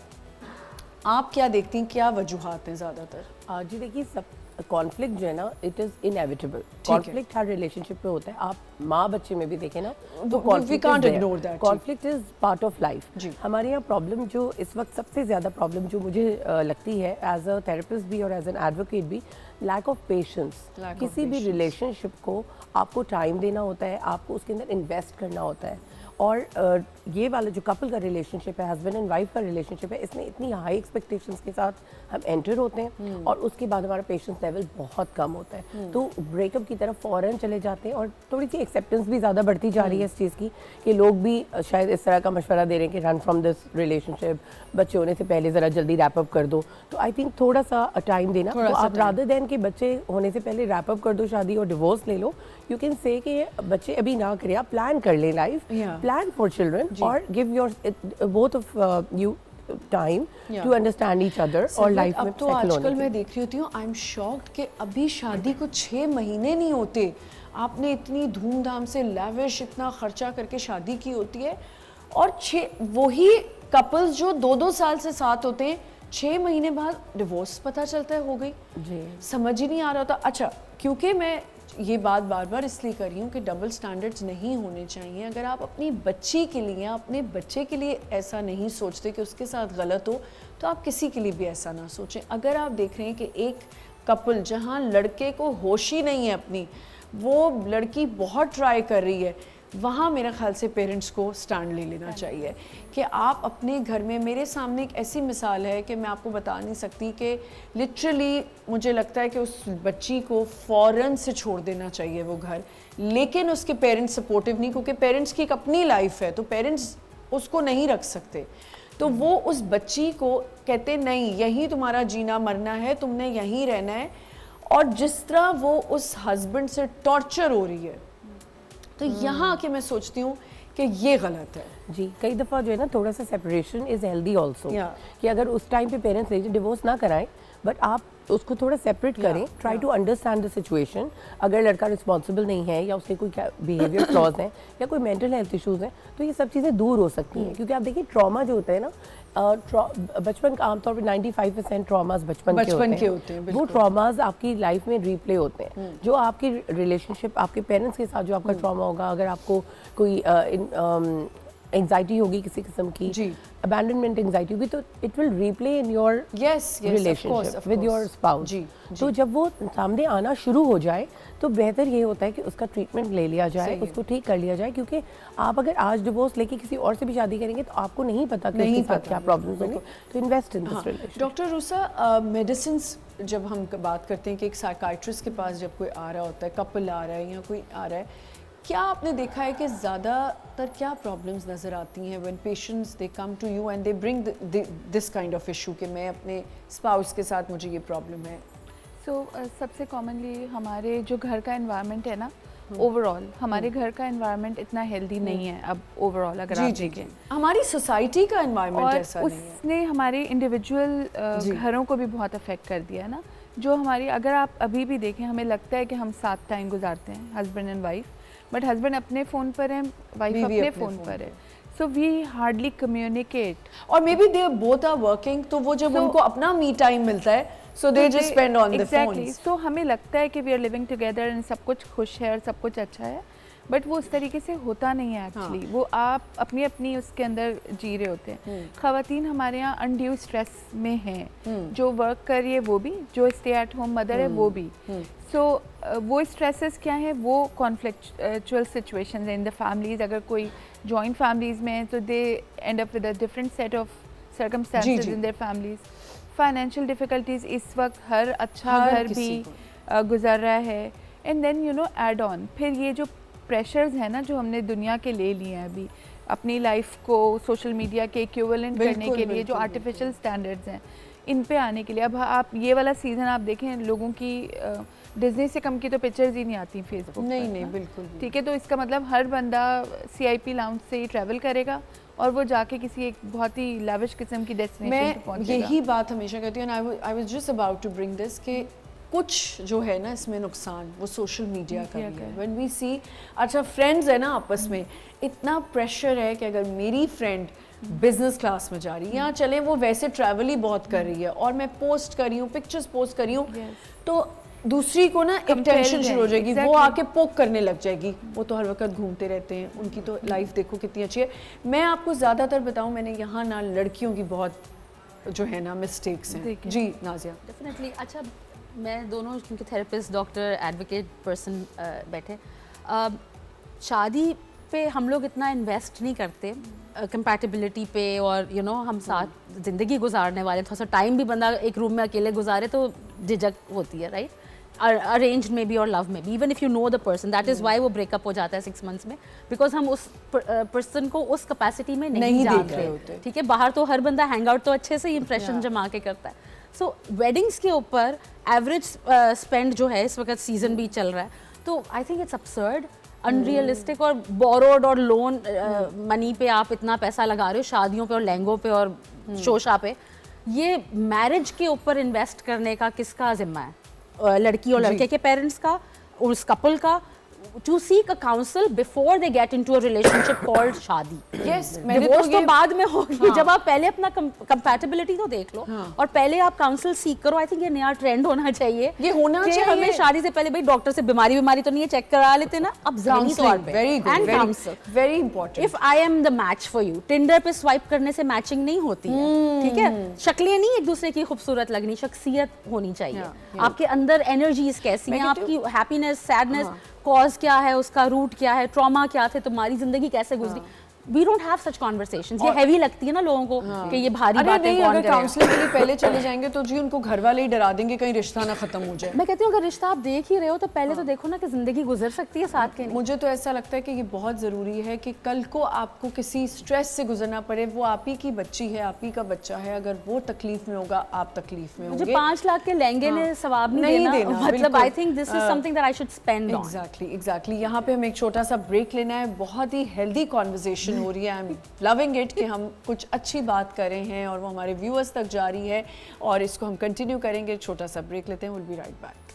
आप क्या देखती हैं, क्या वजूहात हैं ज़्यादातर? जी देखिए, सब कॉन्फ्लिक्ट जो है ना, it is inevitable. Conflict her relationship में होता है, आप माँ बच्चे में भी देखें ना तो conflict is part of life. हमारे यहाँ प्रॉब्लम जो इस वक्त सबसे ज़्यादा प्रॉब्लम जो मुझे लगती है एज अ थेरेपिस्ट भी और एज एन एडवोकेट भी, लैक ऑफ पेशेंस। किसी भी रिलेशनशिप को आपको टाइम देना होता है, आपको उसके अंदर इन्वेस्ट करना होता है। और ये वाला जो कपल का रिलेशनशिप है, हस्बैंड एंड वाइफ का रिलेशनशिप है, इसमें इतनी हाई एक्सपेक्टेशंस के साथ हम एंटर होते हैं और उसके बाद हमारा पेशेंस लेवल बहुत कम होता है, तो ब्रेकअप की तरफ फ़ौरन चले जाते हैं। और थोड़ी सी एक्सेप्टेंस भी ज़्यादा बढ़ती जा रही है इस चीज़ की कि लोग भी शायद इस तरह का मशवरा दे रहे हैं कि रन फ्रॉम दिस रिलेशनशिप, बच्चे होने से पहले ज़रा जल्दी रैप अप कर दो। तो आई थिंक थोड़ा सा टाइम देना, तो आप रादर देन कि बच्चे होने से पहले रैप अप कर दो शादी और डिवोर्स ले लो, यू कैन से कि बच्चे अभी ना करें, आप प्लान कर लें लाइफ, प्लान फॉर चिल्ड्रन, और give your both of you time to understand each other और लाइफ में तो आजकल मैं देख रही होती हूँ, आई एम शॉक्ड कि अभी शादी को 6 महीने नहीं होते, आपने इतनी धूमधाम से लैविश इतना खर्चा करके शादी की होती है, और वही कपल्स जो 2-2 साल से साथ होते हैं, 6 महीने बाद डिवोर्स पता चलता है हो गई जी। समझ ही नहीं आ रहा था। अच्छा, क्योंकि मैं ये बात बार बार इसलिए कर रही हूँ कि डबल स्टैंडर्ड्स नहीं होने चाहिए। अगर आप अपनी बच्ची के लिए, अपने बच्चे के लिए ऐसा नहीं सोचते कि उसके साथ गलत हो, तो आप किसी के लिए भी ऐसा ना सोचें। अगर आप देख रहे हैं कि एक कपल जहाँ लड़के को होश ही नहीं है अपनी, वो लड़की बहुत ट्राई कर रही है, वहाँ मेरे ख्याल से पेरेंट्स को स्टैंड ले लेना चाहिए कि आप अपने घर में, मेरे सामने एक ऐसी मिसाल है कि मैं आपको बता नहीं सकती कि लिटरली मुझे लगता है कि उस बच्ची को फ़ौरन से छोड़ देना चाहिए वो घर, लेकिन उसके पेरेंट्स सपोर्टिव नहीं, क्योंकि पेरेंट्स की एक अपनी लाइफ है, तो पेरेंट्स उसको नहीं रख सकते। तो वो उस बच्ची को कहते नहीं, यहीं तुम्हारा जीना मरना है, तुमने यहीं रहना है, और जिस तरह वो उस हस्बैंड से टॉर्चर हो रही है, तो यहाँ आके मैं सोचती हूँ कि ये गलत है जी। कई दफ़ा जो है ना, थोड़ा सा सेपरेशन इज़ हेल्दी ऑल्सो, कि अगर उस टाइम पे पेरेंट्स डिवोर्स ना कराएं, बट आप उसको थोड़ा सेपरेट करें, try to understand the situation. अगर लड़का रिस्पॉन्सिबल नहीं है या उसके कोई बिहेवियर फ्लॉज हैं या कोई मेंटल हेल्थ इश्यूज़ हैं, तो ये सब चीज़ें दूर हो सकती हैं। क्योंकि आप देखिए, ट्रॉमा जो होता है ना, बचपन का आमतौर पे 95% ट्रॉमास बचपन के होते हैं। वो बिल्कुल। ट्रॉमास आपकी लाइफ में रीप्ले होते हैं। जो आपकी रिलेशनशिप आपके पेरेंट्स के साथ जो आपका ट्रॉमा होगा, अगर आपको कोई एंजाइटी होगी किसी किस्म की, जी। अबैंडनमेंट एंजाइटी होगी, तो it will replay in your relationship with your spouse. जी, तो जब वो सामने आना शुरू हो जाए तो बेहतर ये होता है कि उसका ट्रीटमेंट ले लिया जाए, उसको ठीक कर लिया जाए, क्योंकि आप अगर आज डिवोर्स लेके किसी और से भी शादी करेंगे तो आपको नहीं पता कि उसके साथ क्या प्रॉब्लम्स होंगे। तो invest in this relationship. Doctor RUSA, medicine जब हम बात करते हैं कि एक साइकाइट्रिस्ट के पास जब कोई आ रहा होता है, कपल आ रहा है या कोई आ रहा है, क्या आपने देखा है कि ज़्यादातर क्या प्रॉब्लम्स नज़र आती हैं when patients they come to you and they bring this kind of issue कि मैं अपने स्पाउस के साथ मुझे ये प्रॉब्लम है? सबसे कॉमनली हमारे जो घर का एनवायरनमेंट है ना, ओवरऑल हमारे घर का एनवायरनमेंट इतना हेल्दी नहीं है अब ओवरऑल, अगर आप देखें हमारी सोसाइटी का एनवायरनमेंट ऐसा नहीं है। उसने हमारे इंडिविजुअल घरों को भी बहुत अफेक्ट कर दिया है ना। जो हमारी, अगर आप अभी भी देखें, हमें लगता है कि हम साथ टाइम गुजारते हैं husband and wife, but husband अपने फ़ोन पर है, वाइफ अपने फ़ोन पर है, सो वी हार्डली कम्युनिकेट। और maybe they both are working, तो वो जब उनको अपना मी टाइम मिलता है, so they just spend on the phone. So हमें लगता है कि we are living together and सब कुछ खुश है और सब कुछ अच्छा है, बट वो उस तरीके से होता नहीं है एक्चुअली। वो आप अपनी अपनी उसके अंदर जी रहे होते हैं। ख़वातीन हमारे यहाँ अनड्यू स्ट्रेस में हैं, जो वर्क कर रही है वो भी, जो स्टे एट होम मदर है वो भी। सो वो स्ट्रेसेस क्या है, वो कॉन्फ्लिक्चुअल सिचुएशंस हैं इन द फैमिलीज। अगर कोई जॉइंट फैमिलीज में है तो they end up with a different set of circumstances in their families. Financial difficulties इस वक्त हर अच्छा घर भी गुजर रहा है, and then you know add on फिर ये जो प्रेशर्स हैं ना जो हमने दुनिया के ले लिए हैं अभी अपनी लाइफ को सोशल मीडिया के इक्विवेलेंट करने के लिए, जो आर्टिफिशियल स्टैंडर्ड्स हैं इन पे आने के लिए। अब आप ये वाला सीज़न आप देखें, लोगों की डिज्नी से कम की तो पिक्चर्स ही नहीं आती फेसबुक नहीं पर, नहीं बिल्कुल ठीक है। तो इसका मतलब हर बंदा CIP लाउंज से ही ट्रैवल करेगा और वो जाके किसी एक बहुत ही लाविश किस्म की डेस्टिनेशन पे पहुंचेगा। मैं यही बात हमेशा कहती हूँ, I was just about to bring this कि कुछ जो है ना इसमें नुकसान वो सोशल मीडिया का भी है। व्हेन वी सी, अच्छा फ्रेंड्स है ना आपस में, इतना प्रेशर है कि अगर मेरी फ्रेंड बिजनेस क्लास में जा रही है, यहाँ चले वो वैसे ट्रैवल ही बहुत कर रही है और मैं पोस्ट कर रही हूँ, पिक्चर्स पोस्ट कर रही हूँ, तो दूसरी को ना एक टेंशन शुरू हो जाएगी, वो आके पोक करने लग जाएगी। वो तो हर वक्त घूमते रहते हैं, उनकी तो लाइफ देखो कितनी अच्छी है। मैं आपको ज़्यादातर बताऊँ, मैंने यहाँ ना लड़कियों की बहुत जो है ना मिस्टेक्स हैं। जी नाजिया। डेफिनेटली। अच्छा, मैं दोनों क्योंकि थेरेपिस्ट, डॉक्टर, एडवोकेट पर्सन बैठे, शादी पे हम लोग इतना इन्वेस्ट नहीं करते कंपैटिबिलिटी पे, और यू नो हम साथ ज़िंदगी गुजारने वाले, थोड़ा सा टाइम भी बंदा एक रूम में अकेले गुजारे तो झिझक होती है, राइट? अरेंज में भी और लव में भी, even if you know the person, that is why वो ब्रेकअप हो जाता है 6 months में, बिकॉज हम उस पर्सन को उस कैपेसिटी में नहीं जान रहे होते। ठीक है, बाहर तो हर बंदा हैंग आउट तो अच्छे से ही इंप्रेशन जमा के करता है। सो वेडिंग्स के ऊपर एवरेज स्पेंड जो है, इस वक्त सीजन भी चल रहा है, तो I think it's absurd, unrealistic और बोरोड और लोन मनी पे आप इतना पैसा लगा रहे हो शादियों पे और लहंगों पे और शोशा पे। ये मैरिज के ऊपर इन्वेस्ट करने का किसका जिम्मा है? लड़की और लड़के के पेरेंट्स का, उस कपल का, to seek a counsel before they get into a relationship called शादी। Yes, डिवोर्स तो बाद में होगी, जब आप पहले अपना कंपैटिबिलिटी तो देख लो और पहले आप काउंसिल सीख करो। आई थिंक ये नया ट्रेंड होना चाहिए, ये होना चाहिए। हमें शादी से पहले भाई डॉक्टर से बीमारी तो नहीं है, चेक करा लेते ना, अब ज़हनी तौर पे very good, and council very important. If I am the match for you, Tinder पे स्वाइप करने से मैचिंग नहीं होती है, ठीक है? शक्लें नहीं एक दूसरे की खूबसूरत लगनी, शख्सियत होनी चाहिए। आपके अंदर एनर्जीज कैसी हैं, आपकी हैप्पीनेस, सैडनेस, कॉज क्या है, उसका रूट क्या है, ट्रॉमा क्या थे, तुम्हारी जिंदगी कैसे गुजरी। We don't have such conversations। ये हैवी लगती है ना लोगों को कि ये भारी बातें कौन अगर करेगा। काउंसलिंग के लिए पहले चले जाएंगे तो जी उनको घर वाले ही डरा देंगे कहीं रिश्ता ना खत्म हो जाए। मैं कहती हूँ अगर रिश्ता आप देख ही रहे हो तो पहले तो देखो ना कि जिंदगी गुजर सकती है साथ के। मुझे तो ऐसा लगता है कि ये बहुत ज़रूरी है कि कल को आपको किसी स्ट्रेस से गुजरना पड़े, वो आप ही की बच्ची है, आप ही का बच्चा है, अगर वो तकलीफ में होगा आप तकलीफ में मुझे होंगे। 5 लाख के लहंगे ने सवाब नहीं देना, मतलब I think this is something that I should spend on. Exactly. यहाँ पे हमें एक छोटा सा ब्रेक लेना है। बहुत ही हेल्दी कॉन्वर्जेशन हो रही है, आई एम लविंग इट कि हम कुछ अच्छी बात कर रहे हैं और वो हमारे व्यूअर्स तक जा रही है और इसको हम कंटिन्यू करेंगे। छोटा सा ब्रेक लेते हैं, will be right back.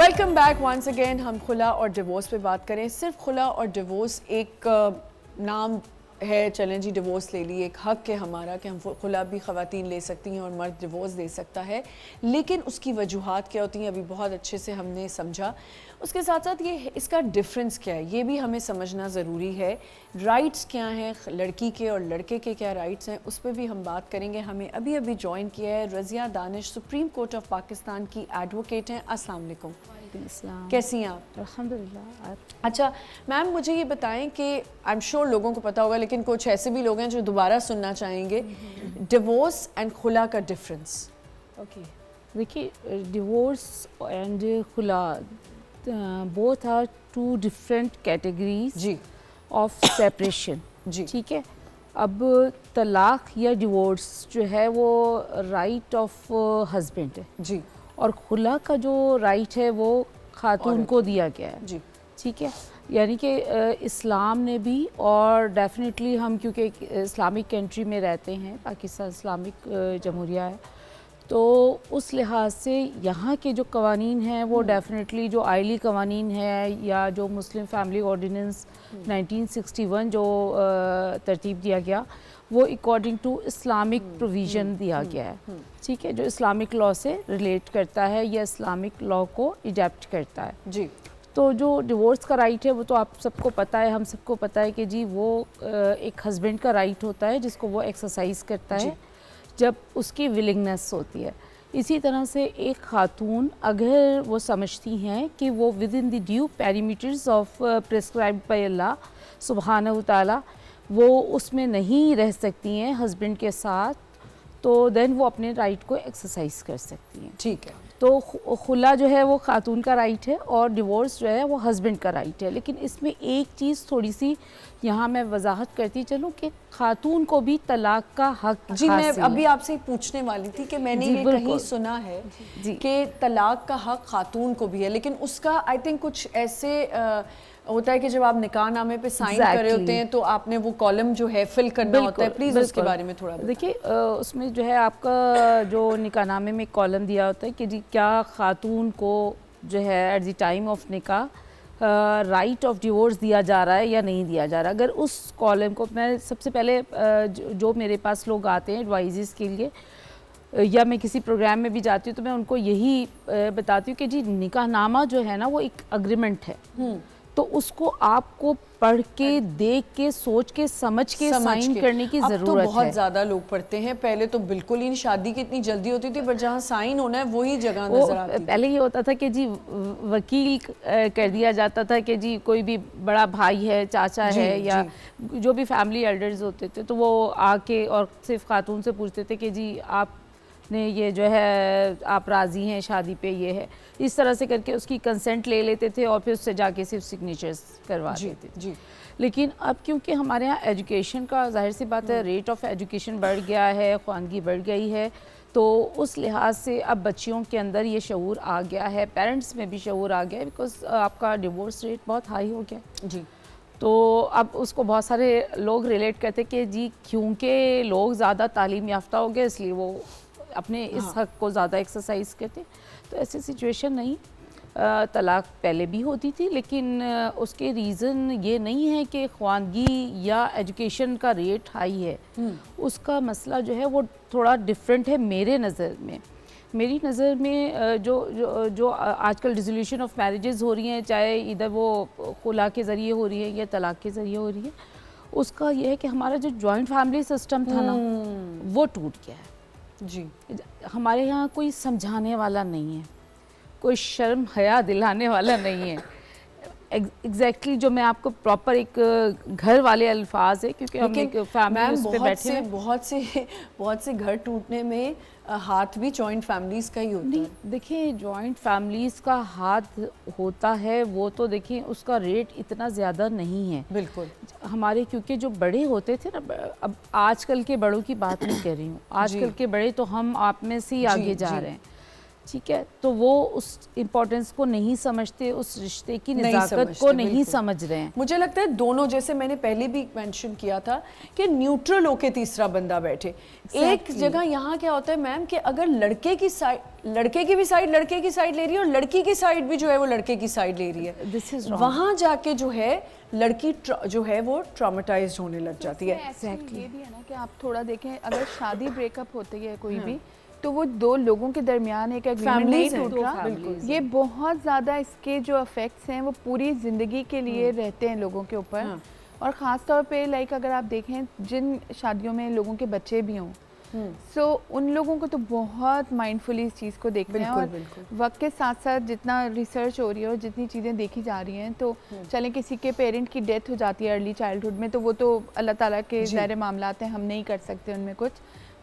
Welcome back once again. हम खुला और डिवोर्स पे बात करें। सिर्फ खुला और डिवोर्स एक नाम है, चलें जी डिवोर्स ले लिए, एक हक है हमारा कि हम खुला भी ख़वातीन ले सकती हैं और मर्द डिवोर्स दे सकता है, लेकिन उसकी वजूहात क्या होती हैं अभी बहुत अच्छे से हमने समझा। उसके साथ साथ ये इसका डिफरेंस क्या है ये भी हमें समझना ज़रूरी है। राइट्स क्या हैं लड़की के और लड़के के, क्या राइट्स हैं, उस पर भी हम बात करेंगे। हमें अभी अभी ज्वाइन किया है Razia Danish, supreme court of Pakistan की एडवोकेट हैं। अस्सलाम वालेकुम, कैसी हैं आप? अल्हम्दुलिल्लाह। अच्छा मैम, मुझे ये बताएं कि आई एम श्योर लोगों को पता होगा, लेकिन कुछ ऐसे भी लोग हैं जो दोबारा सुनना चाहेंगे, डिवोर्स एंड खुला का डिफरेंस। ओके, देखिए डिवोर्स एंड खुला both are two different categories जी ऑफ सेपरेशन। जी ठीक है, अब तलाक या डिवोर्स जो है वो राइट ऑफ हस्बैंड है जी और खुला का जो राइट है वो खातून औरत को दिया गया है। जी ठीक है, यानी कि इस्लाम ने भी, और डेफिनेटली हम क्योंकि एक इस्लामिक कंट्री में रहते हैं, पाकिस्तान इस्लामिक जमहूरिया है, तो उस लिहाज से यहाँ के जो कवानीन हैं वो डेफिनेटली जो आइली कवानीन है या जो मुस्लिम फैमिली ऑर्डिनेंस 1961 जो तरतीब दिया गया वो अकॉर्डिंग टू इस्लामिक प्रोविज़न दिया गया है। ठीक है, जो इस्लामिक लॉ से रिलेट करता है या इस्लामिक लॉ को अडैप्ट करता है। जी तो जो डिवोर्स का राइट है वो तो आप सबको पता है, हम सबको पता है कि जी वो एक हस्बैंड का राइट होता है जिसको वो एक्सरसाइज करता है जब उसकी विलिंगनेस होती है। इसी तरह से एक खातून अगर वो समझती हैं कि वो within the due parameters of prescribed by अल्लाह सुब्हानहू ताला वो उसमें नहीं रह सकती हैं हस्बैंड के साथ, तो देन वो अपने राइट को एक्सरसाइज कर सकती हैं। ठीक है, तो खुला जो है वो खातून का राइट है और डिवोर्स जो है वो हस्बैंड का राइट है। लेकिन इसमें एक चीज़ थोड़ी सी यहाँ मैं वजाहत करती चलूँ कि खातून को भी तलाक का हक जी मैं हासिल अभी है। आपसे पूछने वाली थी कि मैंने जी, ये बिल्कुल। कहीं सुना है जी। कि तलाक का हक खातून को भी है, लेकिन उसका आई थिंक कुछ ऐसे होता है कि जब आप निकाहनामे पे साइन कर रहे होते हैं तो आपने वो कॉलम जो है फिल करना होता है। प्लीज़ उसके बारे में थोड़ा देखिए, उसमें जो है आपका जो निकाहनामे में कॉलम दिया होता है कि जी क्या खातून को जो है एट द टाइम ऑफ निकाह राइट ऑफ डिवोर्स दिया जा रहा है या नहीं दिया जा रहा। अगर उस कॉलम को मैं सबसे पहले जो मेरे पास लोग आते हैं एडवाइजेस के लिए या मैं किसी प्रोग्राम में भी जाती हूँ तो मैं उनको यही बताती हूँ कि जी निकाहनामा जो है ना वो एक अग्रीमेंट है, तो उसको आपको पढ़ के देख के सोच के समझ के साइन करने की अब तो ज़रूरत बहुत है। ज़्यादा लोग पढ़ते हैं, पहले तो बिल्कुल ही शादी की इतनी जल्दी होती थी, पर जहाँ साइन होना है वही जगह नजर आती थी। पहले ये होता था कि जी वकील कर दिया जाता था कि जी कोई भी बड़ा भाई है, चाचा है या जो भी फैमिली एल्डर्स होते थे तो वो आके और सिर्फ खातून से पूछते थे कि जी आप ने ये जो है आप राज़ी हैं शादी पे, ये है, इस तरह से करके उसकी कंसेंट ले लेते थे और फिर उससे जाके सिर्फ सिग्नेचर्स करवा देते थे। जी लेकिन अब क्योंकि हमारे यहाँ एजुकेशन का जाहिर सी बात है रेट ऑफ एजुकेशन बढ़ गया है, ख्वानगी बढ़ गई है, तो उस लिहाज से अब बच्चियों के अंदर ये शऊर आ गया है, पेरेंट्स में भी शऊर आ गया है, बिकॉज आपका डिवोर्स रेट बहुत हाई हो गया जी। तो अब उसको बहुत सारे लोग रिलेट करते कि जी क्योंकि लोग ज़्यादा तालीम याफ्ता हो गए इसलिए वो अपने इस हक को ज़्यादा एक्सरसाइज करते, तो ऐसी सिचुएशन नहीं। तलाक पहले भी होती थी लेकिन उसके रीज़न ये नहीं है कि ख्वानगी या एजुकेशन का रेट हाई है, उसका मसला जो है वो थोड़ा डिफरेंट है मेरे नज़र में। मेरी नज़र में जो आजकल डिसोल्यूशन ऑफ मैरिजेस हो रही हैं, चाहे इधर वो खुला के ज़रिए हो रही है या तलाक के ज़रिए हो रही है, उसका ये है कि हमारा जो जॉइंट फैमिली सिस्टम था ना वो टूट गया है। जी हमारे यहाँ कोई समझाने वाला नहीं है, कोई शर्म हया दिलाने वाला नहीं है। एग्जैक्टली जो मैं आपको प्रॉपर एक घर वाले अल्फाज है क्योंकि हम एक फैमिली उस पे बैठे हैं। बहुत से घर टूटने में हाथ भी जॉइंट फैमिलीज का ही होता है। देखिए जॉइंट फैमिलीज का हाथ होता है वो तो देखिए उसका रेट इतना ज़्यादा नहीं है बिल्कुल। हमारे क्योंकि जो बड़े होते थे ना, अब आजकल के बड़ों की बात नहीं कर रही हूँ, आजकल के बड़े तो हम आप में से ही आगे जा रहे हैं, ठीक है, तो वो उस इम्पोर्टेंस को नहीं समझते, उस रिश्ते की नहीं नज़ाकत समझते, को नहीं बिल्कुल। समझ रहे हैं। मुझे लगता है दोनों, जैसे मैंने पहले भी मेंशन किया था कि न्यूट्रल होके तीसरा बंदा बैठे। एक जगह यहाँ क्या होता है मैम कि अगर लड़के की साइड, लड़के की भी साइड लड़के की साइड ले रही है और लड़की की साइड भी जो है वो लड़के की साइड ले रही है, This is wrong. वहाँ जाके जो है लड़की जो है वो ट्रॉमेटाइज्ड होने लग जाती है। Exactly. ये भी है ना कि आप थोड़ा देखें, अगर शादी ब्रेकअप होती है कोई भी, तो वो दो लोगों के दरमियान एक एग्रीमेंट नहीं Families हैं, टूट रहा। बिल्कुल। ये बहुत ज़्यादा इसके जो इफेक्ट्स हैं वो पूरी ज़िंदगी के लिए रहते हैं लोगों के ऊपर। हाँ। और ख़ास तौर पे लाइक अगर आप देखें जिन शादियों में लोगों के बच्चे भी हों, सो उन लोगों को तो बहुत माइंडफुली इस चीज़ को देखना है। बिल्कुल, और बिल्कुल। वक्त के साथ साथ जितना रिसर्च हो रही है और जितनी चीज़ें देखी जा रही हैं, तो चलें किसी के पेरेंट की डेथ हो जाती है अर्ली चाइल्डहुड में, तो वो तो अल्लाह ताला के ज़ाहिर मामलात हैं, हम नहीं कर सकते उनमें कुछ।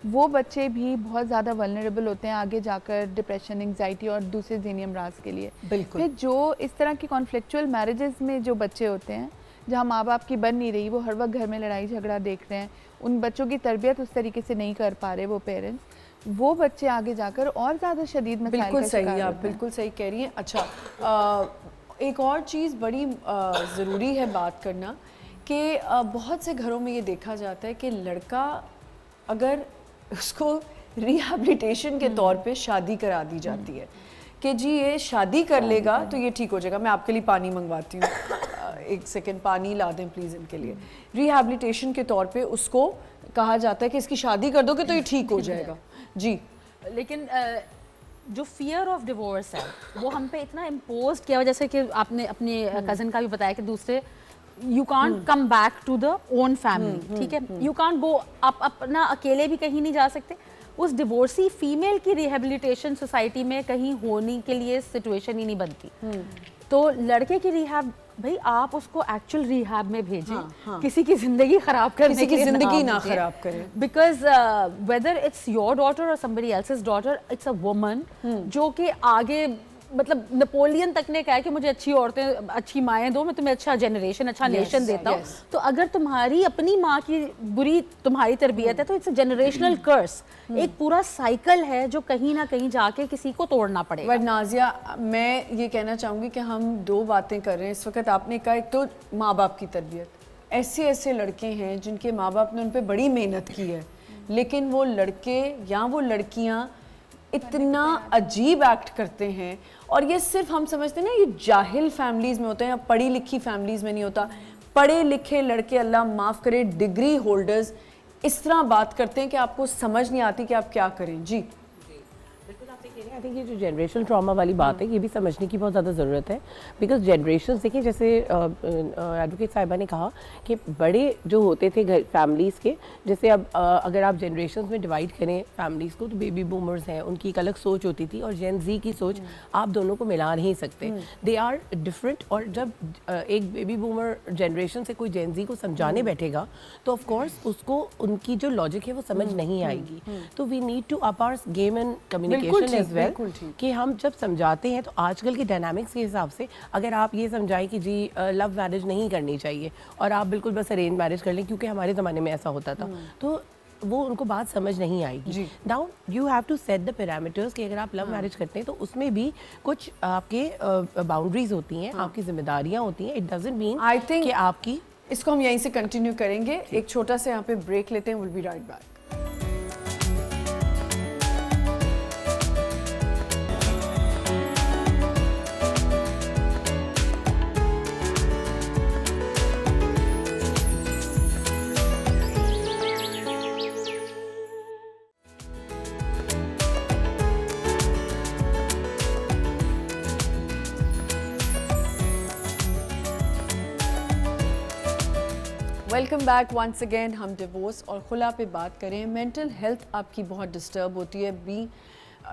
वो बच्चे भी बहुत ज़्यादा वल्नरेबल होते हैं आगे जाकर डिप्रेशन, एंग्जाइटी और दूसरे ज़हनी अमराज के लिए। बिल्कुल। फिर जो इस तरह की कॉन्फ्लिक्चुअल मैरिजेस में जो बच्चे होते हैं, जहाँ माँ बाप की बन नहीं रही, वो हर वक्त घर में लड़ाई झगड़ा देख रहे हैं, उन बच्चों की तरबियत उस तरीके से नहीं कर पा रहे वो पेरेंट्स, वो बच्चे आगे जाकर और ज़्यादा शदीद मसाइल बिल्कुल का सही शिकार है, आप होते हैं। बिल्कुल सही कह रही हैं। अच्छा, एक और चीज़ बड़ी ज़रूरी है बात करना कि बहुत से घरों में ये देखा जाता है कि लड़का अगर उसको रिहैबिलिटेशन के तौर पे शादी करा दी जाती है कि जी ये शादी कर लेगा तो ये ठीक हो जाएगा। मैं आपके लिए पानी मंगवाती हूँ, एक सेकेंड पानी ला दें प्लीज़ इनके लिए। रिहैबिलिटेशन के तौर पे उसको कहा जाता है कि इसकी शादी कर दोगे तो ये ठीक हो जाएगा। जी, लेकिन जो फियर ऑफ डिवोर्स है वो हम पे इतना इम्पोज किया हुआ, जैसे कि आपने अपने कज़न का भी बताया कि दूसरे you can't come back to the own family, ठीक है, यू कांट गो, आप अपना अकेले भी कहीं नहीं जा सकते। उस डिवोर्सी फीमेल की रिहेबिलिटेशन सोसाइटी में कहीं होने के लिए सिचुएशन ही नहीं बनती। तो लड़के की रिहैब, भाई आप उसको एक्चुअल रिहैब में भेजें, किसी की जिंदगी खराब करने किसी के की लिए जिंदगी ना भेजें। खराब करें। Because whether it's your daughter और somebody else's daughter, it's a woman जो कि आगे, मतलब नेपोलियन तक ने कहा है कि मुझे अच्छी औरतें, अच्छी माएँ दो, मैं तुम्हें अच्छा जनरेशन, अच्छा नेशन देता हूँ। तो अगर तुम्हारी अपनी माँ की बुरी तुम्हारी तरबियत है तो इट्स अ जनरेशनल कर्स, एक पूरा साइकिल है जो कहीं ना कहीं जाके किसी को तोड़ना पड़ेगा। बट नाजिया, मैं ये कहना चाहूँगी कि हम दो बातें कर रहे हैं इस वक्त। आपने कहा एक तो माँ बाप की तरबियत, ऐसे ऐसे लड़के हैं जिनके माँ बाप ने उन पर बड़ी मेहनत की है, लेकिन वो लड़के या वो लड़कियाँ इतना अजीब एक्ट करते हैं। और ये सिर्फ हम समझते हैं ना ये जाहिल फैमिलीज़ में होता है या पढ़ी लिखी फैमिलीज़ में नहीं होता। पढ़े लिखे लड़के, अल्लाह माफ़ करे, डिग्री होल्डर्स इस तरह बात करते हैं कि आपको समझ नहीं आती कि आप क्या करें। जी, आई थिंक ये जो जनरेशनल ट्रॉमा वाली बात है ये भी समझने की बहुत ज़्यादा ज़रूरत है। बिकॉज जनरेशन्स देखिए, जैसे एडवोकेट साहिबा ने कहा कि बड़े जो होते थे घर फैमिलीज़ के, जैसे अब अगर आप जनरेशन्स में डिवाइड करें फैमिलीज़ को, तो बेबी बूमर्स हैं, उनकी एक अलग सोच होती थी, और जेन जी की सोच, आप दोनों को मिला नहीं सकते, दे आर डिफरेंट। और जब एक बेबी बूमर जनरेशन से कोई जेन जी को समझाने बैठेगा तो ऑफ कोर्स उसको उनकी जो लॉजिक है वो समझ नहीं आएगी। तो we need to up our game and communication as well, कि हम जब समझाते हैं तो आजकल के डायनामिक्स के हिसाब से अगर आप ये समझाएं कि जी लव मैरिज नहीं करनी चाहिए और आप बिल्कुल बस अरेंज मैरिज कर लें, क्योंकि हमारे ज़माने में ऐसा होता था, तो वो उनको बात समझ नहीं आएगी। Now you have to set the parameters कि अगर आप लव मैरिज करते हैं तो उसमें भी कुछ आपके बाउंड्रीज होती हैं, आपकी जिम्मेदारियां होती हैं। It doesn't mean I think कि आपकी, इसको हम यहीं से कंटिन्यू करेंगे। एक छोटा सा यहाँ पे ब्रेक लेते हैं, will be right back. Welcome back once again. हम डिवोर्स और खुला पे बात करें। मेंटल हेल्थ आपकी बहुत डिस्टर्ब होती है, बी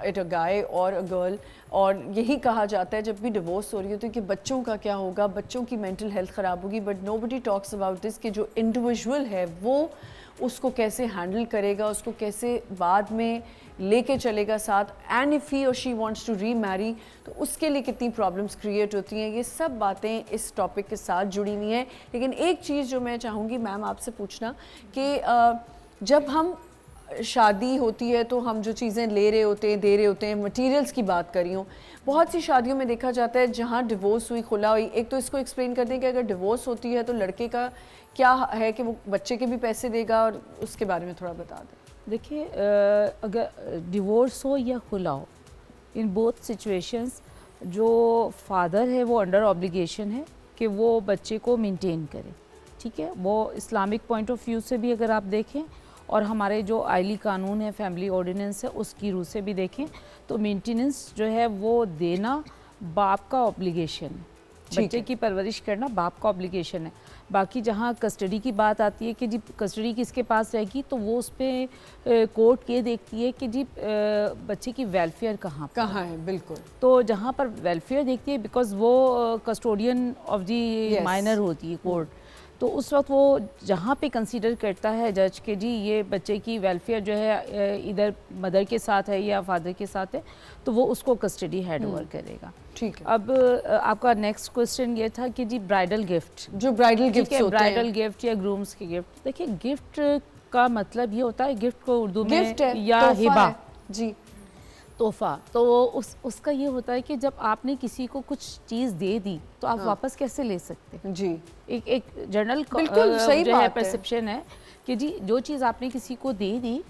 इट अ गाय और अ गर्ल, और यही कहा जाता है जब भी डिवोर्स हो रही होती है कि बच्चों का क्या होगा, बच्चों की मेंटल हेल्थ ख़राब होगी। But nobody talks about this कि जो इंडिविजुअल है वो उसको कैसे हैंडल करेगा, उसको कैसे बाद में लेके चलेगा साथ, एंड इफ़ ही और she wants to remarry तो उसके लिए कितनी प्रॉब्लम्स क्रिएट होती हैं। ये सब बातें इस टॉपिक के साथ जुड़ी हुई हैं। लेकिन एक चीज़ जो मैं चाहूँगी मैम आपसे पूछना कि जब हम शादी होती है तो हम जो चीज़ें ले रहे होते हैं, दे रहे होते हैं, मटेरियल्स की बात कर रही हूँ, बहुत सी शादियों में देखा जाता है जहाँ डिवोर्स हुई, खुला हुई, एक तो इसको एक्सप्लेन कर दें कि अगर डिवोर्स होती है तो लड़के का क्या है कि वो बच्चे के भी पैसे देगा, और उसके बारे में थोड़ा बता दें। देखिए अगर डिवोर्स हो या खुला हो, इन बोथ सिचुएशंस जो फादर है वो अंडर ऑब्लिगेशन है कि वो बच्चे को मेंटेन करे, ठीक है। वो इस्लामिक पॉइंट ऑफ व्यू से भी अगर आप देखें और हमारे जो आइली कानून है, फैमिली ऑर्डिनेंस है, उसकी रूह से भी देखें तो मेंटेनेंस जो है वो देना बाप का ऑब्लिगेशन है, बच्चे की परवरिश करना बाप का ऑब्लिगेशन है। बाकी जहाँ कस्टडी की बात आती है कि जी कस्टडी किसके पास रहेगी, तो वो उस पर कोर्ट ये देखती है कि जी बच्चे की वेलफेयर कहाँ है। बिल्कुल। तो जहाँ पर वेलफेयर देखती है, बिकॉज वो कस्टोडियन ऑफ दी माइनर होती है कोर्ट, तो उस वक्त वो जहाँ पे कंसीडर करता है जज के जी ये बच्चे की वेलफेयर जो है इधर मदर के साथ है या फादर के साथ है, तो वो उसको कस्टडी हैंड ओवर करेगा। ठीक है। अब आपका नेक्स्ट क्वेश्चन ये था कि जी ब्राइडल गिफ्ट, जो ब्राइडल गिफ्ट होते हैं, ब्राइडल गिफ्ट या ग्रूम्स के गिफ्ट। देखिए गिफ्ट का मतलब ये होता है, गिफ्ट को उर्दू में गिफ्ट है या हिबा जी, तोहफा, तो उसका ये होता है कि जब आपने किसी को कुछ चीज़ दे दी तो आप वापस कैसे ले सकते हैं जी। एक जनरल बिल्कुल सही जो बात है है। परसेप्शन है कि जी जो चीज़ आपने किसी को दे दी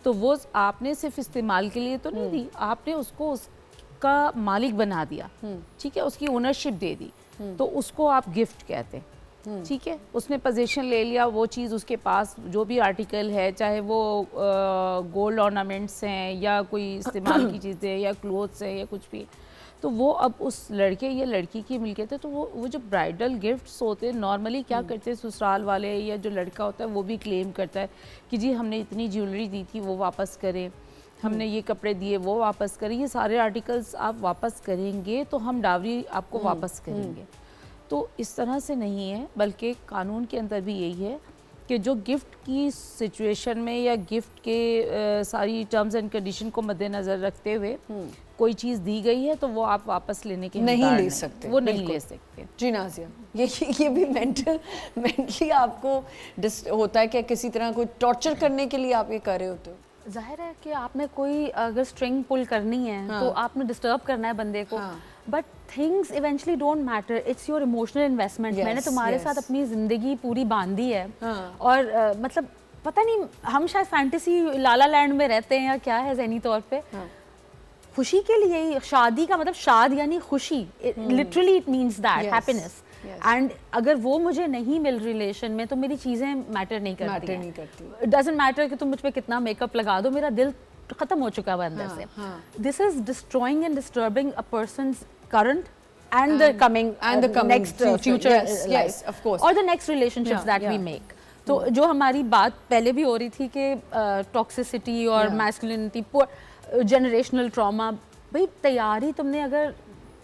तो वो आपने सिर्फ इस्तेमाल के लिए तो नहीं दी, आपने उसको उसका मालिक बना दिया, ठीक है, उसकी ओनरशिप दे दी, तो उसको आप गिफ्ट कहते हैं, ठीक है। उसने पोजीशन ले लिया, वो चीज़ उसके पास जो भी आर्टिकल है, चाहे वो गोल्ड ऑर्नामेंट्स हैं या कोई इस्तेमाल की चीज़ें या क्लोथ्स हैं या कुछ भी, तो वो अब उस लड़के या लड़की की मिल्कियत है। तो वो जो ब्राइडल गिफ्ट्स होते हैं नॉर्मली क्या करते हैं ससुराल वाले या जो लड़का होता है वो भी क्लेम करता है कि जी हमने इतनी ज्वेलरी दी थी वो वापस करें, हमने ये कपड़े दिए वो वापस करें, ये सारे आर्टिकल्स आप वापस करेंगे तो हम डावरी आपको वापस करेंगे। तो इस तरह से नहीं है, बल्कि कानून के अंदर भी यही है कि जो गिफ्ट की सिचुएशन में या गिफ्ट के सारी टर्म्स एंड कंडीशन को मद्देनज़र रखते हुए कोई चीज़ दी गई है तो वो आप वापस लेने के नहीं हकदार ले सकते, वो नहीं बिल्कुल। ले सकते। जी नाज़िया, ये भी मेंटली आपको होता है कि किसी तरह कोई टॉर्चर करने के लिए आप ये कर रहे होते हो? जाहिर है कि आपने कोई अगर स्ट्रिंग पुल करनी है तो आपने डिस्टर्ब करना है बंदे को, but things eventually don't matter, it's your emotional investment. मैंने तुम्हारे साथ अपनी ज़िंदगी पूरी बांधी है और मतलब पता नहीं हम शायद फैंटेसी लाला लैंड में रहते हैं या क्या है ज़हनी तौर पे। खुशी के लिए ही शादी का मतलब शाद यानी खुशी, literally it means that happiness. And अगर वो मुझे नहीं मिल रिलेशन में तो मेरी चीज़ें मैटर नहीं करती। इट डजंट मैटर कि तुम मुझ पे कितना मेकअप लगा दो, मेरा दिल खत्म हो चुका है अंदर से। This is destroying and disturbing a person's current and the coming next future life, of course, or the next relationships that we make. तो जो हमारी बात पहले भी हो रही थी कि टॉक्सिसिटी और मैस्कुलिनिटी, जनरेशनल ट्रॉमा, भाई तैयारी तुमने अगर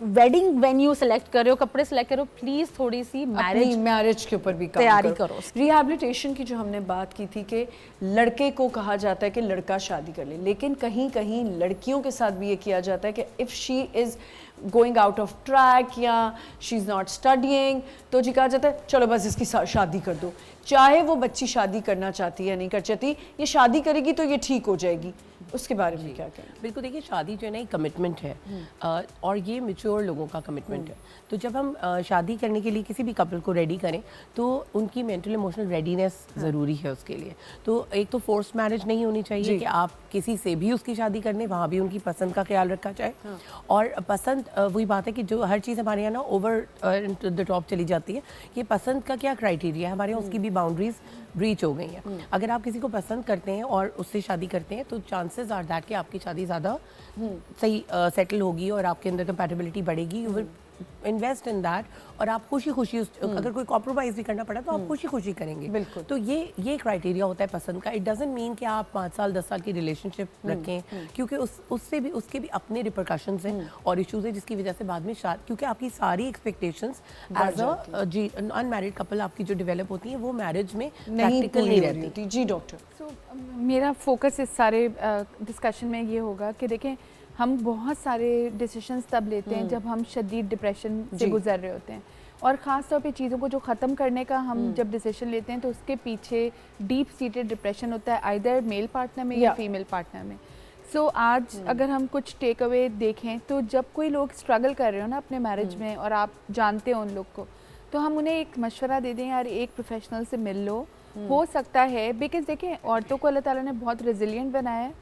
वेडिंग वेन्यू सेलेक्ट कर रहे हो, कपड़े सेलेक्ट करो, प्लीज थोड़ी सी मैरिज के ऊपर भी तैयारी करो। रिहैबिलिटेशन की जो हमने बात की थी कि लड़के को कहा जाता है कि लड़का शादी कर ले, लेकिन कहीं कहीं लड़कियों के साथ भी ये किया जाता है कि if she is going out of track या शी इज़ नॉट स्टडिंग तो जी कहा जाता है चलो बस इसकी शादी कर दो, चाहे वो बच्ची शादी करना चाहती है या नहीं कर चाहती, ये शादी करेगी तो ये ठीक हो जाएगी। उसके बारे में क्या कहें? बिल्कुल, देखिए शादी जो है ना एक कमिटमेंट है और ये मैच्योर लोगों का कमिटमेंट है। तो जब हम शादी करने के लिए किसी भी कपल को रेडी करें तो उनकी मेंटल इमोशनल रेडीनेस ज़रूरी है उसके लिए। तो एक तो फोर्स मैरिज नहीं होनी चाहिए कि आप किसी से भी उसकी शादी करने, वहाँ भी उनकी पसंद का ख्याल रखा जाए। और पसंद वही बात है कि जो हर चीज़ हमारे यहाँ ना ओवर द टॉप चली जाती है। ये पसंद का क्या क्राइटेरिया है, हमारे यहाँ उसकी भी बाउंड्रीज ब्रीच हो गई हैं। अगर आप किसी को पसंद करते हैं और उससे शादी करते हैं तो चांसेस आर दैट कि आपकी शादी ज़्यादा सही सेटल होगी और आपके अंदर कंपैटिबिलिटी बढ़ेगी। You will invest in that और आप खुशी खुशी अगर कोई कॉम्प्रोमाइज़ भी करना पड़ा तो आप खुशी खुशी करेंगे। बिल्कुल। तो ये क्राइटेरिया होता है पसंद का। इट डजंट मीन कि आप 5 साल 10 साल की रिलेशनशिप रखें, क्योंकि उससे भी उसके भी अपने रिपरकशंस हैं और इश्यूज हैं जिसकी वजह से बाद में क्योंकि आपकी सारी एक्सपेक्टेशंस एज अ जी अनमैरिड कपल आपकी जो डेवलप होती हैं वो मैरिज में प्रैक्टिकल नहीं रहती। जी डॉक्टर, सो मेरा फोकस इस सारे डिस्कशन में ये होगा कि देखें हम बहुत सारे डिसीजंस तब लेते हैं जब हम शदीद डिप्रेशन से गुजर रहे होते हैं और ख़ास तौर पे चीज़ों को जो ख़त्म करने का हम जब डिसीजन लेते हैं तो उसके पीछे डीप सीटेड डिप्रेशन होता है, आइदर मेल पार्टनर में या फीमेल पार्टनर में। सो आज अगर हम कुछ टेक अवे देखें तो जब कोई लोग स्ट्रगल कर रहे हो ना अपने मैरिज में और आप जानते हो उन लोग को, तो हम उन्हें एक मशवरा दे दें, यार एक प्रोफेशनल से मिल लो, हो सकता है, बिकॉज देखें औरतों को अल्लाह ताला ने बहुत रेजिलिएंट बनाया है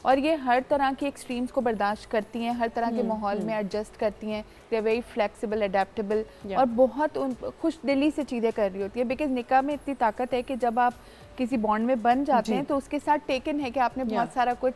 और ये हर तरह की एक्सट्रीम्स को बर्दाश्त करती हैं, हर तरह के माहौल में एडजस्ट करती हैं, they are very flexible, adaptable और बहुत खुश दिली से चीज़ें कर रही होती है। बिकॉज निकाह में इतनी ताकत है कि जब आप किसी बॉन्ड में बन जाते हैं तो उसके साथ टेकन है कि आपने बहुत सारा कुछ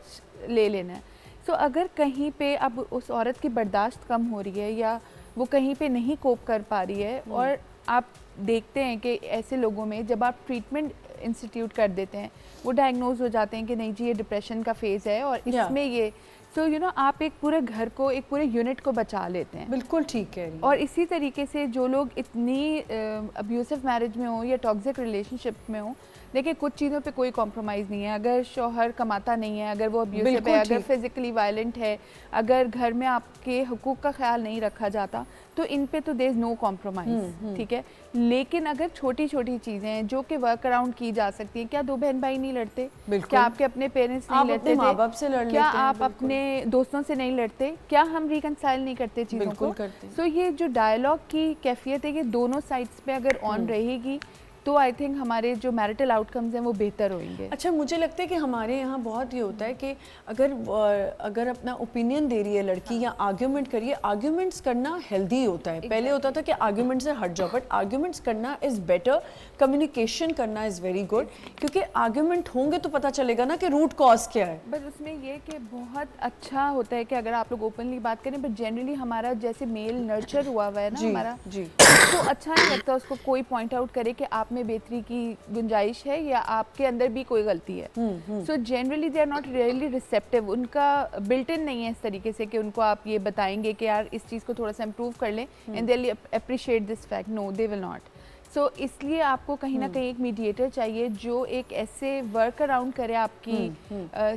ले लेना है। सो अगर कहीं पे अब उस औरत की बर्दाश्त कम हो रही है या वो कहीं पे नहीं कोप कर पा रही है और आप देखते हैं कि ऐसे लोगों में जब आप ट्रीटमेंट इंस्टीट्यूट कर देते हैं, वो डायग्नोज हो जाते हैं कि नहीं जी ये डिप्रेशन का फेज़ है और इसमें ये सो यू नो आप एक पूरे घर को, एक पूरे यूनिट को बचा लेते हैं। बिल्कुल ठीक है। और इसी तरीके से जो लोग इतनी अब्यूसिव मैरिज में हो या टॉक्सिक रिलेशनशिप में हो, देखिए कुछ चीज़ों पे कोई कॉम्प्रोमाइज़ नहीं है। अगर शौहर कमाता नहीं है, अगर वो अब्यूसिव है, अगर फिजिकली वायलेंट है, अगर घर में आपके हुकूक का ख्याल नहीं रखा जाता, तो इन पे तो देयर इज नो कॉम्प्रोमाइज़, ठीक है। लेकिन अगर छोटी छोटी चीज़ें हैं जो कि वर्क अराउंड की जा सकती हैं, क्या दो बहन भाई नहीं लड़ते? क्या आपके अपने पेरेंट्स नहीं लड़ते? माँ बाप से लड़ लेते क्या हैं? आप अपने दोस्तों से नहीं लड़ते? क्या हम रिकंसाइल नहीं करते चीज़ों को? करते। सो ये जो डायलॉग की कैफियत है, ये दोनों साइड्स पे अगर ऑन रहेगी तो आई थिंक हमारे जो मैरिटल आउटकम्स हैं वो बेहतर होंगे। अच्छा, मुझे लगता है कि हमारे यहाँ बहुत ये होता है कि अगर अपना ओपिनियन दे रही है लड़की या आर्ग्यूमेंट करिए, आर्ग्यूमेंट्स करना हेल्दी होता है। पहले होता था कि आर्ग्यूमेंट से हट जाओ, बट आर्ग्यूमेंट्स करना इज़ बेटर, कम्युनिकेशन करना इज़ वेरी गुड, क्योंकि आर्ग्यूमेंट होंगे तो पता चलेगा ना कि रूट कॉज क्या है। बट उसमें ये कि बहुत अच्छा होता है कि अगर आप लोग ओपनली बात करें, बट जनरली हमारा जैसे मेल नर्चर हुआ है ना हमारा, उसको अच्छा नहीं लगता उसको कोई पॉइंट आउट करे कि आप में बेहतरी की गुंजाइश है या आपके अंदर भी कोई गलती है। So generally they are not really receptive, उनका बिल्ट इन नहीं है इस तरीके से कि उनको आप ये बताएंगे कि यार इस चीज़ को थोड़ा सा इम्प्रूव कर लें and they will appreciate this fact, no they will not. So इसलिए आपको कहीं ना कहीं एक मीडिएटर चाहिए जो एक ऐसे वर्क अराउंड करे आपकी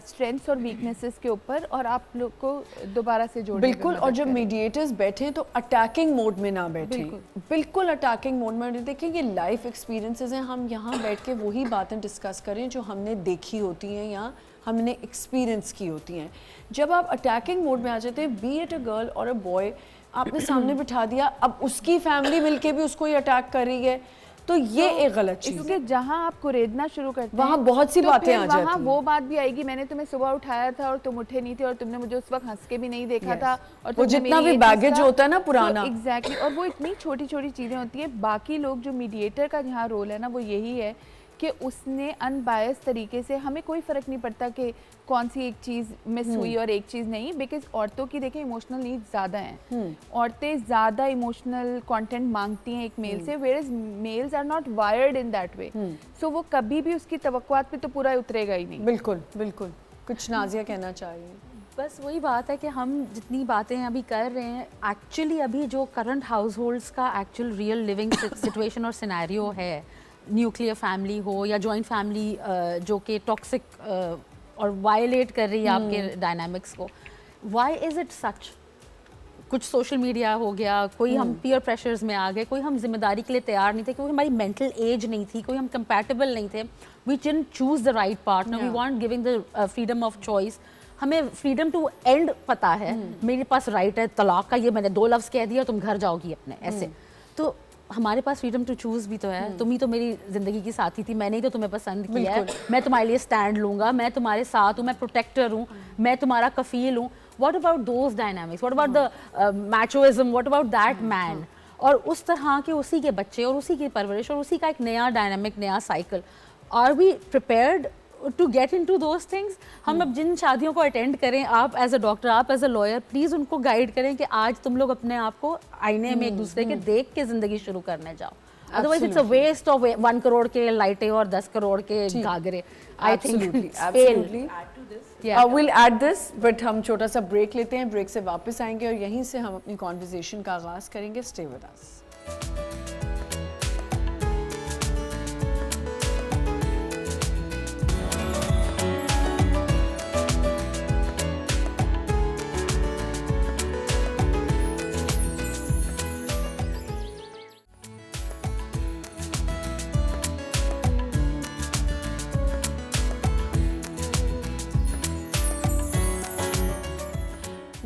स्ट्रेंथ्स और वीकनेसेस के ऊपर और आप लोग को दोबारा से जोड़ने में बिल्कुल। और जब मीडिएटर्स बैठें तो अटैकिंग मोड में ना बैठें, बिल्कुल अटैकिंग मोड में। देखिए ये लाइफ एक्सपीरियंसेस हैं, हम यहाँ बैठ के वही बातें डिस्कस करें जो हमने देखी होती हैं या हमने एक्सपीरियंस की होती हैं। जब आप अटैकिंग मोड में आ जाते हैं, बी इट अ गर्ल और अ बॉय, आपने सामने बिठा दिया, अब उसकी फैमिली मिलके भी उसको ही अटैक कर रही है, तो ये एक गलत चीज़ है। क्योंकि जहाँ आप कुरेदना शुरू करते हैं वहाँ बहुत सी बातें आ जाती हैं। वहाँ वो बात भी आएगी, मैंने तुम्हें सुबह उठाया था और तुम उठे नहीं थे और तुमने मुझे उस वक्त हंस के भी नहीं देखा था, और वो जितना भी बैगेज होता है ना पुराना, एग्जैक्टली। और वो इतनी छोटी छोटी चीज़ें होती है। बाकी लोग जो मीडिएटर का यहाँ रोल है ना, वो यही है कि उसने अनबायस तरीके से, हमें कोई फ़र्क नहीं पड़ता कि कौन सी एक चीज़ मिस हुई और एक चीज़ नहीं, बिकॉज औरतों की देखें इमोशनल नीड्स ज़्यादा हैं। औरतें ज़्यादा इमोशनल कंटेंट मांगती हैं एक मेल से, whereas males are not wired in that way. So वो कभी भी उसकी तवक्कुआत पे तो पूरा उतरेगा ही नहीं। बिल्कुल बिल्कुल। कुछ नाज़िया कहना चाहिए? बस वही बात है कि हम जितनी बातें अभी कर रहे हैं, एक्चुअली अभी जो करंट हाउस होल्ड्स का एक्चुअल रियल लिविंग सिचुएशन और सिनेरियो है, न्यूक्लियर फैमिली हो या जॉइंट फैमिली जो कि टॉक्सिक और वायलेट कर रही है आपके डायनामिक्स को, व्हाई इज़ इट सच? कुछ सोशल मीडिया हो गया, कोई हम पीयर प्रेशर्स में आ गए, कोई हम जिम्मेदारी के लिए तैयार नहीं थे, क्योंकि हमारी मेंटल एज नहीं थी, कोई हम कंपैटिबल नहीं थे, we didn't choose the right partner, we want giving the freedom of choice. हमें फ्रीडम टू एंड पता है, मेरे पास राइट है तलाक का, ये मैंने 2 लफ्ज़ कह दिया तुम घर जाओगी अपने, ऐसे। तो हमारे पास फ्रीडम टू चूज़ भी तो है। तुम ही तो मेरी ज़िंदगी की साथी थी, मैंने ही तो तुम्हें पसंद किया है, मैं तुम्हारे लिए स्टैंड लूँगा, मैं तुम्हारे साथ हूँ, मैं प्रोटेक्टर हूँ, मैं तुम्हारा कफील हूँ। What about those dynamics, what about the machoism, what about that man? और उस तरह के उसी के बच्चे और उसी की परवरिश और उसी का एक नया डायनामिक, नया cycle. Are we prepared to get in to those things? हम अब जिन शादियों को अटेंड करें, आप एज अ डॉक्टर, आप एज अ लॉयर, प्लीज़ उनको गाइड करें कि आज तुम लोग अपने आप को आईने में एक दूसरे के देख के ज़िंदगी शुरू करने जाओ। Otherwise it's a waste of 1 crore के लाइटें और 10 करोड़ के घाघरे। I think we'll add this, but हम छोटा सा ब्रेक लेते हैं, ब्रेक से वापस आएंगे और यहीं से हम अपनी कॉन्वर्सेशन का आगाज़ करेंगे। Stay with us.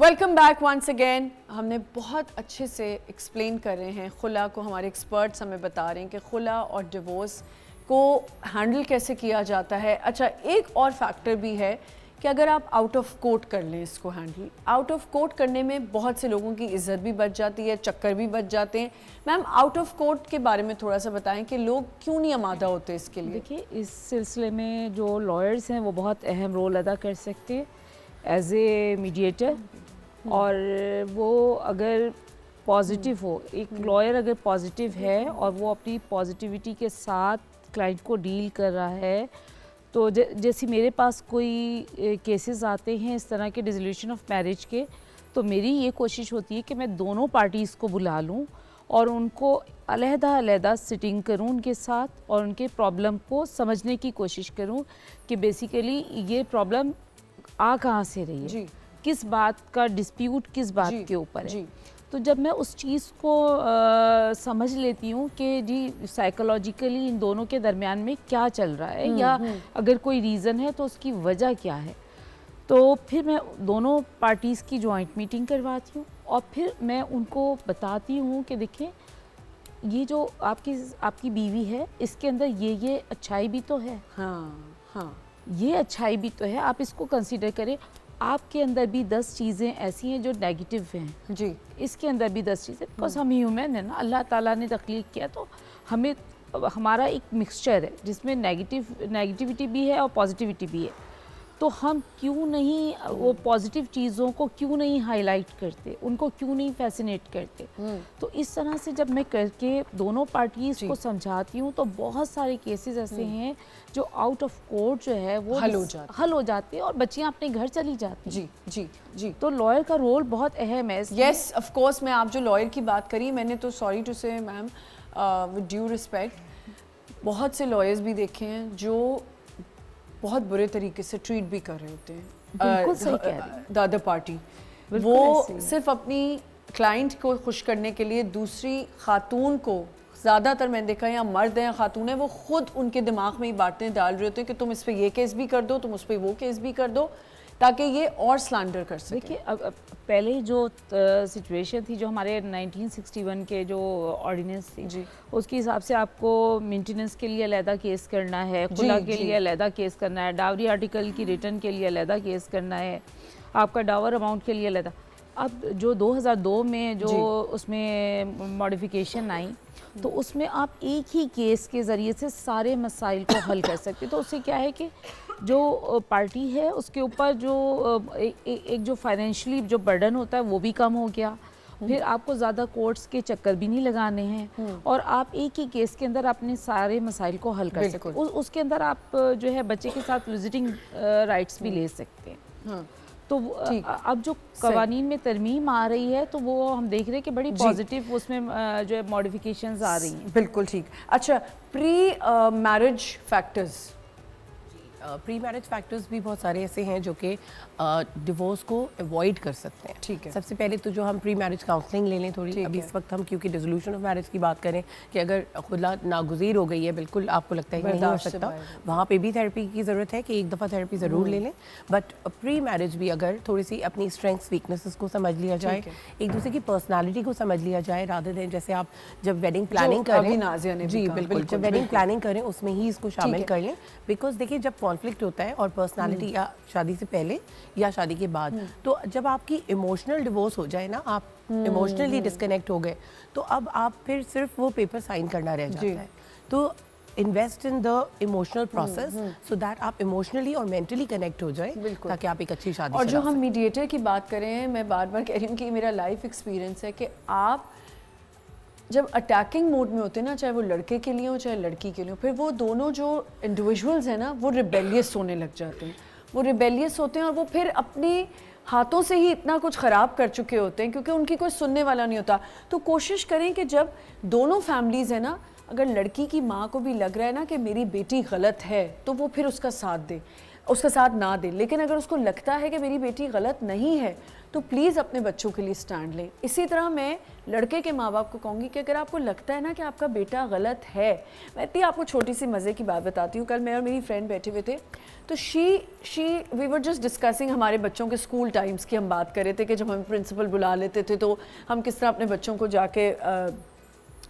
Welcome back once again. हमने बहुत अच्छे से एक्सप्लेन कर रहे हैं खुला को, हमारे एक्सपर्ट्स हमें बता रहे हैं कि खुला और डिवोर्स को हैंडल कैसे किया जाता है। अच्छा, एक और फैक्टर भी है कि अगर आप आउट ऑफ कोर्ट कर लें इसको हैंडल, आउट ऑफ कोर्ट करने में बहुत से लोगों की इज्जत भी बच जाती है, चक्कर भी बच जाते हैं। मैम, आउट ऑफ कोर्ट के बारे में थोड़ा सा बताएं कि लोग क्यों नहीं आमादा होते इसके लिए। देखिए, इस सिलसिले में जो लॉयर्स हैं वो बहुत अहम रोल अदा कर सकते हैं एज ए मीडिएटर। और वो अगर पॉजिटिव हो, एक लॉयर अगर पॉजिटिव है और वो अपनी पॉजिटिविटी के साथ क्लाइंट को डील कर रहा है, तो जैसे मेरे पास कोई केसेस आते हैं इस तरह के डिसोल्यूशन ऑफ मैरिज के, तो मेरी ये कोशिश होती है कि मैं दोनों पार्टीज़ को बुला लूँ और उनको अलहदा सिटिंग करूँ उनके साथ और उनके प्रॉब्लम को समझने की कोशिश करूँ कि बेसिकली ये प्रॉब्लम आ कहाँ से रही है, जी, किस बात का डिस्प्यूट किस बात जी, के ऊपर है। जी। तो जब मैं उस चीज़ को समझ लेती हूँ कि जी साइकोलॉजिकली इन दोनों के दरमियान में क्या चल रहा है या अगर कोई रीज़न है तो उसकी वजह क्या है, तो फिर मैं दोनों पार्टीज़ की जॉइंट मीटिंग करवाती हूँ और फिर मैं उनको बताती हूँ कि देखें, ये जो आपकी बीवी है इसके अंदर ये अच्छाई भी तो है, हाँ हाँ, ये अच्छाई भी तो है, आप इसको कंसीडर करें। आपके अंदर भी 10 चीज़ें ऐसी हैं जो नेगेटिव हैं, जी, इसके अंदर भी 10 चीज़ें, बिकॉज हम ह्यूमन है ना, अल्लाह ताला ने तख्लीक किया, तो हमें हमारा एक मिक्सचर है जिसमें नेगेटिविटी भी है और पॉजिटिविटी भी है। तो हम क्यों नहीं वो पॉजिटिव चीज़ों को क्यों नहीं हाईलाइट करते, उनको क्यों नहीं फैसिनेट करते। तो इस तरह से जब मैं करके दोनों पार्टीज़ को समझाती हूँ तो बहुत सारे केसेस ऐसे हैं जो आउट ऑफ कोर्ट जो है वो हल हो जाते हैं और बच्चियाँ अपने घर चली जाती हैं। जी, जी, जी। तो लॉयर का रोल बहुत अहम है। Yes, of course. मैं, आप जो लॉयर की बात करी, मैंने तो सॉरी टू से मैम, विद ड्यू रिस्पेक्ट, बहुत से लॉयर्स भी देखे हैं जो बहुत बुरे तरीके से ट्रीट भी कर रहे होते हैं बिल्कुल सही कह रही हैं। The other party. बिल्कुल वो ऐसे ही है। सिर्फ अपनी क्लाइंट को खुश करने के लिए दूसरी खातून को, ज़्यादातर मैंने देखा है, या मर्द हैं या खातून हैं, वो खुद उनके दिमाग में ही बातें डाल रहे होते हैं कि तुम इस पे ये केस भी कर दो, तुम उस पे वो केस भी कर दो, ताकि ये और स्लैंडर कर सके। देखिए, अब पहले जो सिचुएशन थी, जो हमारे 1961 के जो ऑर्डिनेंस थी, जी, उसके हिसाब से आपको मेंटेनेंस के लिए अलहदा केस करना है, खुला के लिए अलहदा केस करना है, डावरी आर्टिकल की रिटर्न के लिए अलहदा केस करना है, आपका डावर अमाउंट के लिए अलहदा। अब जो 2002 में जो उसमें मॉडिफिकेशन आई, तो उसमें आप एक ही केस के ज़रिए से सारे मसाइल को हल कर सकते। तो उससे क्या है कि जो पार्टी है उसके ऊपर जो एक जो फाइनेंशियली जो बर्डन होता है वो भी कम हो गया, फिर आपको ज़्यादा कोर्ट्स के चक्कर भी नहीं लगाने हैं और आप एक ही केस के अंदर अपने सारे मसाइल को हल कर सकते हैं। उसके अंदर आप जो है बच्चे के साथ विजिटिंग राइट्स भी ले सकते हैं। तो अब जो कवानीन में तरमीम आ रही है तो वो हम देख रहे हैं कि बड़ी पॉजिटिव उसमें जो है मॉडिफिकेशंस आ रही हैं। बिल्कुल ठीक। अच्छा, pre marriage factors. Pre marriage factors भी बहुत सारे ऐसे हैं जो कि डिवोर्स को अवॉइड कर सकते हैं। ठीक है। सबसे पहले तो जो हम प्री मैरिज काउंसलिंग ले लें थोड़ी, अभी इस वक्त हम क्योंकि डिसोल्यूशन ऑफ मैरिज की बात करें कि अगर खुला नागुज़ीर हो गई है, बिल्कुल आपको लगता है कि नहीं हो सकता, वहाँ पे भी थेरेपी की ज़रूरत है कि एक दफ़ा थेरेपी ज़रूर ले लें। बट प्री मैरिज भी अगर थोड़ी सी अपनी स्ट्रेंथ्स वीकनेसेस को समझ लिया जाए, एक दूसरे की पर्सनैलिटी को समझ लिया जाए, रादर देन जैसे आप जब वेडिंग प्लानिंग करें, जी बिल्कुल, जब वेडिंग प्लानिंग करें उसमें ही इसको शामिल कर लें। बिकॉज देखिए, जब कॉन्फ्लिक्ट होता है और पर्सनालिटी या शादी से पहले या शादी के बाद, तो जब आपकी इमोशनल डिवोर्स हो जाए ना, आप इमोशनली डिस्कनेक्ट हो गए, तो अब आप फिर सिर्फ वो पेपर साइन करना रह जाता है। तो invest in the emotional process so that आप इमोशनली और मेंटली कनेक्ट हो जाए, ताकि आप एक अच्छी शादी। और जो हम मीडिएटर की बात करें, मैं बार बार कह रही हूँ कि मेरा लाइफ एक्सपीरियंस है कि आप जब अटैकिंग मोड में होते हैं ना, चाहे वो लड़के के लिए हो चाहे लड़की के लिए हो, फिर वो दोनों जो इंडिविजुअल्स हैं ना, वो रिबेलियस होने लग जाते हैं। वो रिबेलियस होते हैं और वो फिर अपने हाथों से ही इतना कुछ ख़राब कर चुके होते हैं क्योंकि उनकी कोई सुनने वाला नहीं होता। तो कोशिश करें कि जब दोनों फैमिलीज़ हैं ना, अगर लड़की की माँ को भी लग रहा है ना कि मेरी बेटी गलत है, तो वो फिर उसका साथ दे। उसका साथ ना दें। लेकिन अगर उसको लगता है कि मेरी बेटी गलत नहीं है तो प्लीज़ अपने बच्चों के लिए स्टैंड लें। इसी तरह मैं लड़के के माँ बाप को कहूँगी कि अगर आपको लगता है ना कि आपका बेटा गलत है, मैं इतनी आपको छोटी सी मज़े की बात बताती हूँ। कल मैं और मेरी फ्रेंड बैठे हुए थे तो वी वर जस्ट डिस्कसिंग हमारे बच्चों के स्कूल टाइम्स की हम बात कर रहे थे कि जब हम प्रिंसिपल बुला लेते थे तो हम किस तरह अपने बच्चों को जाके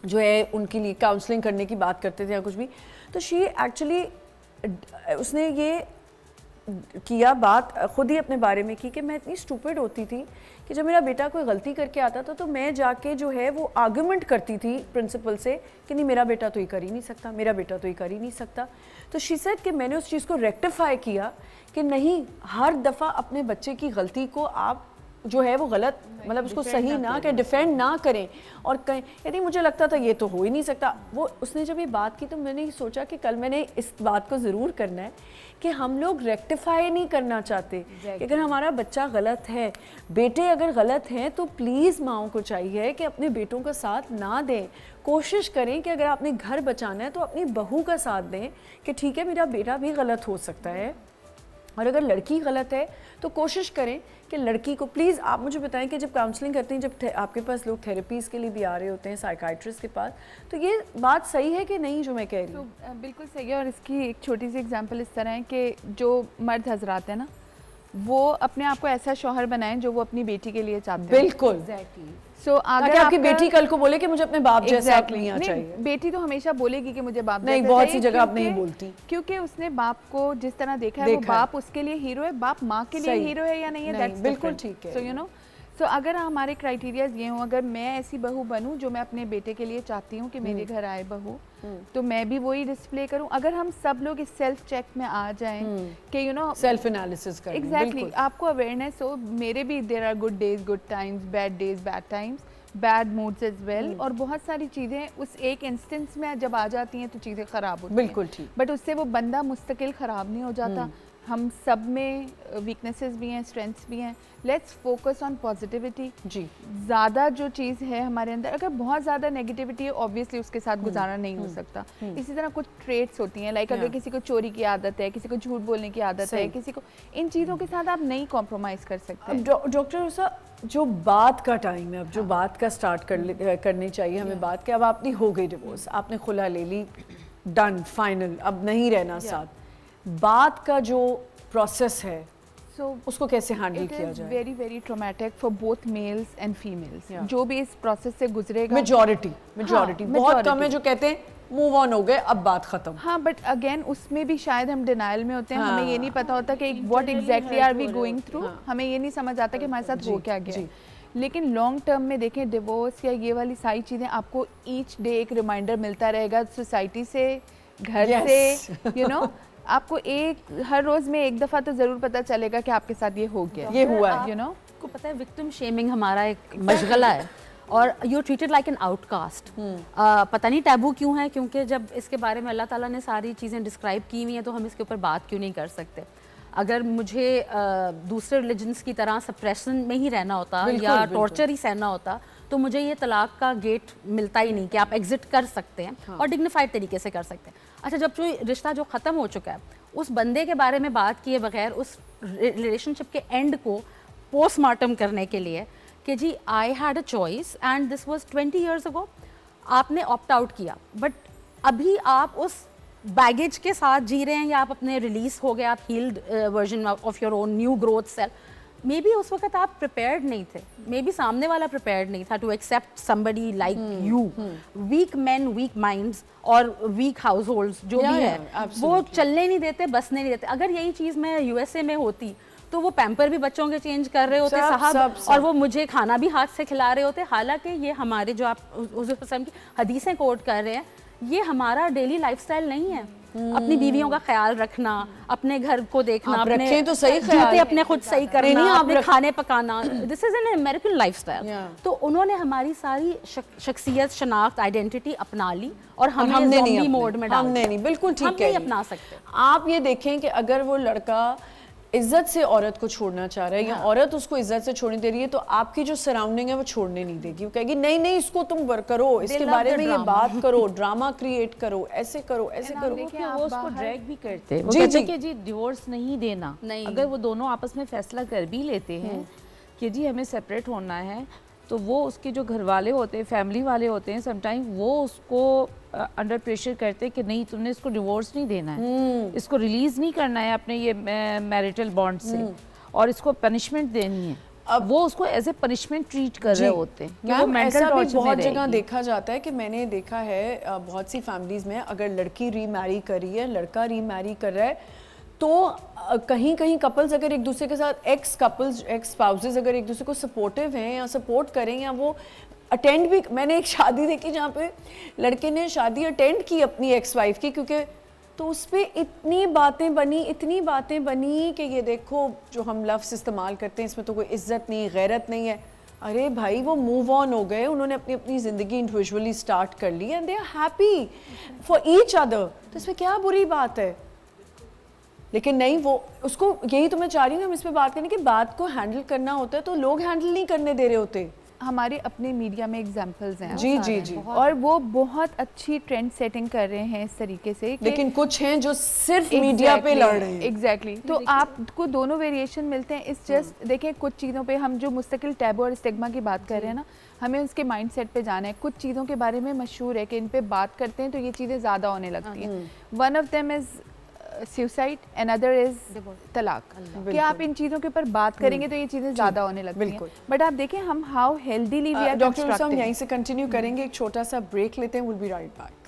जो है उनके लिए काउंसलिंग करने की बात करते थे या कुछ भी। तो शी एक्चुअली उसने ये किया बात खुद ही अपने बारे में की कि मैं इतनी स्टूपिड होती थी कि जब मेरा बेटा कोई गलती करके आता था तो मैं जाके जो है वो आर्गुमेंट करती थी प्रिंसिपल से कि नहीं मेरा बेटा तो ये कर ही नहीं सकता, मेरा बेटा तो ये कर ही नहीं सकता। तो शी सेड कि मैंने उस चीज़ को रेक्टिफाई किया कि नहीं, हर दफ़ा अपने बच्चे की गलती को आप जो है वो गलत मतलब उसको सही ना कि डिफेंड ना करें और कहें यदि मुझे लगता था ये तो हो ही नहीं सकता। वो उसने जब ये बात की तो मैंने सोचा कि कल मैंने इस बात को ज़रूर करना है कि हम लोग रेक्टिफाई नहीं करना चाहते कि अगर हमारा बच्चा गलत है, बेटे अगर गलत हैं तो प्लीज़ माओं को चाहिए कि अपने बेटों का साथ ना दें। कोशिश करें कि अगर आपने घर बचाना है तो अपनी बहू का साथ दें कि ठीक है मेरा बेटा भी गलत हो सकता है, और अगर लड़की गलत है तो कोशिश करें कि लड़की को प्लीज़ आप मुझे बताएं कि जब काउंसलिंग करते हैं, जब आपके पास लोग थेरेपीज़ के लिए भी आ रहे होते हैं साइकाइट्रिस्ट के पास, तो ये बात सही है कि नहीं जो मैं कह रही हूँ? तो बिल्कुल सही है। और इसकी एक छोटी सी एग्जांपल इस तरह है कि जो मर्द हजरात हैं ना, वो अपने आप को ऐसा शौहर बनाएं जो वो अपनी बेटी के लिए चाहते हैं। बिल्कुल। सो अगर आपकी बेटी कल को बोले कि मुझे अपने बाप जैसा नहीं आना चाहिए, बेटी तो हमेशा बोलेगी कि मुझे बाप नहीं, जैसा बहुत चाहिए, सी जगह आप नहीं बोलती क्योंकि उसने बाप को जिस तरह देखा है वो बाप उसके लिए हीरो है, बाप माँ के लिए हीरो है या नहीं है, दैट्स बिल्कुल ठीक है। सो यू नो, सो अगर हमारे क्राइटेरियाज ये हों, अगर मैं ऐसी बहू बनूं जो मैं अपने बेटे के लिए चाहती हूँ कि मेरे घर आए बहू, तो मैं भी वही डिस्प्ले करूं। अगर हम सब लोग इस सेल्फ चेक में आ जाएं कि यू नो सेल्फ एनालिसिस करें, एग्जैक्टली आपको अवेयरनेस हो, मेरे भी there are good days, good times, bad days, bad times, bad moods as well, और बहुत सारी चीज़ें उस एक इंस्टेंस में जब आ जाती हैं तो चीज़ें ख़राब होती हैं। बिल्कुल ठीक। बट उससे वो बंदा मुस्तकिल ख़राब नहीं हो जाता। हम सब में वीकनेसेस भी हैं, स्ट्रेंथ्स भी हैं। Let's focus on positivity. जी, ज़्यादा जो चीज़ है हमारे अंदर, अगर बहुत ज़्यादा नेगेटिविटी है ऑब्वियसली उसके साथ गुजारा नहीं हो सकता। इसी तरह कुछ ट्रेट्स होती हैं, लाइक अगर किसी को चोरी की आदत है, किसी को झूठ बोलने की आदत है, किसी को, इन चीज़ों के साथ आप नहीं कॉम्प्रोमाइज़ कर सकते। डॉक्टर उषा, जो बात का टाइम है अब, जो बात का स्टार्ट करनी चाहिए हमें बात के, अब आपने हो गई डिवोर्स, आपने खुला ले ली, डन, फाइनल, अब नहीं रहना साथ, बात का जो प्रोसेस है उसको कैसे हैंडल किया जाए? Very very traumatic for both mails and females. जो भी इस प्रोसेस से गुजरेगा, मेजॉरिटी बहुत कम है जो कहते हैं मूव ऑन हो गए, अब बात खत्म। हाँ, बट अगेन उसमें भी शायद हम डिनाइल में होते हैं। हमें ये नहीं पता होता कि what exactly are we going through. हमें ये नहीं समझ आता कि हमारे साथ हो क्या गया। लेकिन लॉन्ग टर्म में देखें, डिवोर्स या ये वाली सारी चीज़ें, आपको ईच डे एक रिमाइंडर मिलता रहेगा सोसाइटी से, घर से, यू नो, आपको हर रोज में एक दफ़ा तो ज़रूर पता चलेगा कि आपके साथ ये हो गया, ये हुआ है, यू नो। आपको पता है विक्टिम शेमिंग हमारा एक मशगला है और you treated like an outcast. पता नहीं टैबू क्यों है, क्योंकि जब इसके बारे में अल्लाह ताला ने सारी चीज़ें डिस्क्राइब की हुई हैं तो हम इसके ऊपर बात क्यों नहीं कर सकते। अगर मुझे दूसरे रिलीजन्स की तरह सप्रेशन में ही रहना होता या टॉर्चर ही सहना होता तो मुझे ये तलाक का गेट मिलता ही नहीं कि आप एग्जिट कर सकते हैं और डिग्निफाइड तरीके से कर सकते हैं। अच्छा, जब जो रिश्ता जो ख़त्म हो चुका है उस बंदे के बारे में बात किए बगैर उस रिलेशनशिप के एंड को पोस्टमार्टम करने के लिए कि जी I had a choice and this was 20 years ago, आपने ऑप्ट आउट किया, बट अभी आप उस बैगेज के साथ जी रहे हैं या आप अपने रिलीज हो गए, आप healed version of your own new growth self. Maybe उस वक्त आप प्रिपेयर्ड नहीं थे, मे बी सामने वाला प्रिपेयर्ड नहीं था to accept somebody like you. Weak man, weak minds और वीक हाउस होल्ड्स जो भी है वो चलने नहीं देते, बसने नहीं देते। अगर यही चीज़ मैं यूएसए में होती तो वो पैम्पर भी बच्चों के चेंज कर रहे होते साहब, और वो मुझे खाना भी हाथ से खिला रहे होते। हालांकि ये हमारे जो आप हुज़ूर की हदीसें कोट कर रहे हैं, ये हमारा डेली लाइफस्टाइल नहीं है। अपनी बीवियों का ख्याल रखना, अपने घर को देखना, अपने तो सही ख्याल, अपने खुद सही करना, अपने खाने पकाना, this is an American lifestyle. तो उन्होंने हमारी सारी शख्सियत, शनाख्त, आइडेंटिटी अपना ली और हमने ज़ॉम्बी मोड में डाल दिया। हमने नहीं, बिल्कुल ठीक है, हम नहीं अपना सकते। आप ये देखें कि अगर वो लड़का इज्जत से औरत को छोड़ना चाह रहा है या औरत उसको इज्जत से छोड़ने दे रही है, तो आपकी जो सराउंडिंग है वो छोड़ने नहीं देगी। वो कहेगी नहीं नहीं इसको तुम करो, इसके बारे में ये बात करो, ड्रामा क्रिएट करो, ऐसे करो, ऐसे करो। देखिए वो उसको ड्रैग भी करते हैं, वो जी, कहते जी। हैं कि जी डिवोर्स नहीं देना। अगर वो दोनों आपस में फैसला कर भी लेते हैं कि जी हमें सेपरेट होना है, तो वो उसके जो घर वाले होते हैं, फैमिली वाले होते हैं, समटाइम वो उसको अंडर प्रेशर करते हैं कि नहीं तुमने इसको डिवोर्स नहीं देना है, इसको रिलीज नहीं करना है अपने ये मैरिटल बॉन्ड से, और इसको पनिशमेंट देनी है। अब वो उसको एज ए पनिशमेंट ट्रीट कर रहे होते हैं कि वो मैम, मेंटल ऐसा भी टॉर्चर में बहुत जगह रहेगी। देखा जाता है कि मैंने देखा है बहुत सी फैमिलीज में, अगर लड़की रीमैरी कर रही है, लड़का रीमैरी कर रहा है, तो कहीं कहीं कपल्स अगर एक दूसरे के साथ एक्स स्पाउसेस अगर एक दूसरे को सपोर्टिव हैं या सपोर्ट करें या वो अटेंड भी, मैंने एक शादी देखी जहाँ पे लड़के ने शादी अटेंड की अपनी एक्स वाइफ की, क्योंकि तो उस पर इतनी बातें बनी कि ये देखो जो हम लफ्ज़ इस्तेमाल करते हैं इसमें तो कोई इज्जत नहीं, गैरत नहीं है। अरे भाई वो मूव ऑन हो गए, उन्होंने अपनी अपनी ज़िंदगी इंडिविजुअली स्टार्ट कर ली and they are happy for each other, तो इसमें क्या बुरी बात है। लेकिन नहीं, वो उसको यही तो मैं चाह रही हूँ हम इस पर बात करें कि बात को हैंडल करना होता है तो लोग हैंडल नहीं करने दे रहे होते। हमारे अपने मीडिया में एग्जाम्पल्स हैं जी जी जी, और वो बहुत अच्छी ट्रेंड सेटिंग कर रहे हैं इस तरीके से कि लेकिन कुछ हैं जो सिर्फ मीडिया पे लड़ रहे हैं। एग्जैक्टली तो आपको दोनों वेरिएशन मिलते हैं। इस जस्ट देखें कुछ चीज़ों पे हम जो मुस्तकिल टैबू और स्टिग्मा की बात कर रहे हैं ना, हमें उसके माइंडसेट पे जाना है। कुछ चीज़ों के बारे में मशहूर है कि इन पे बात करते हैं तो ये चीज़ें ज़्यादा होने लगती हैं। One of them is suicide, another is तलाक। कि आप इन चीज़ों के ऊपर बात करेंगे तो ये चीज़ें ज़्यादा होने लगती हैं। बट आप देखें हम how healthily we are doctor हम यहीं से कंटिन्यू करेंगे, एक छोटा सा ब्रेक लेते हैं, will be right back.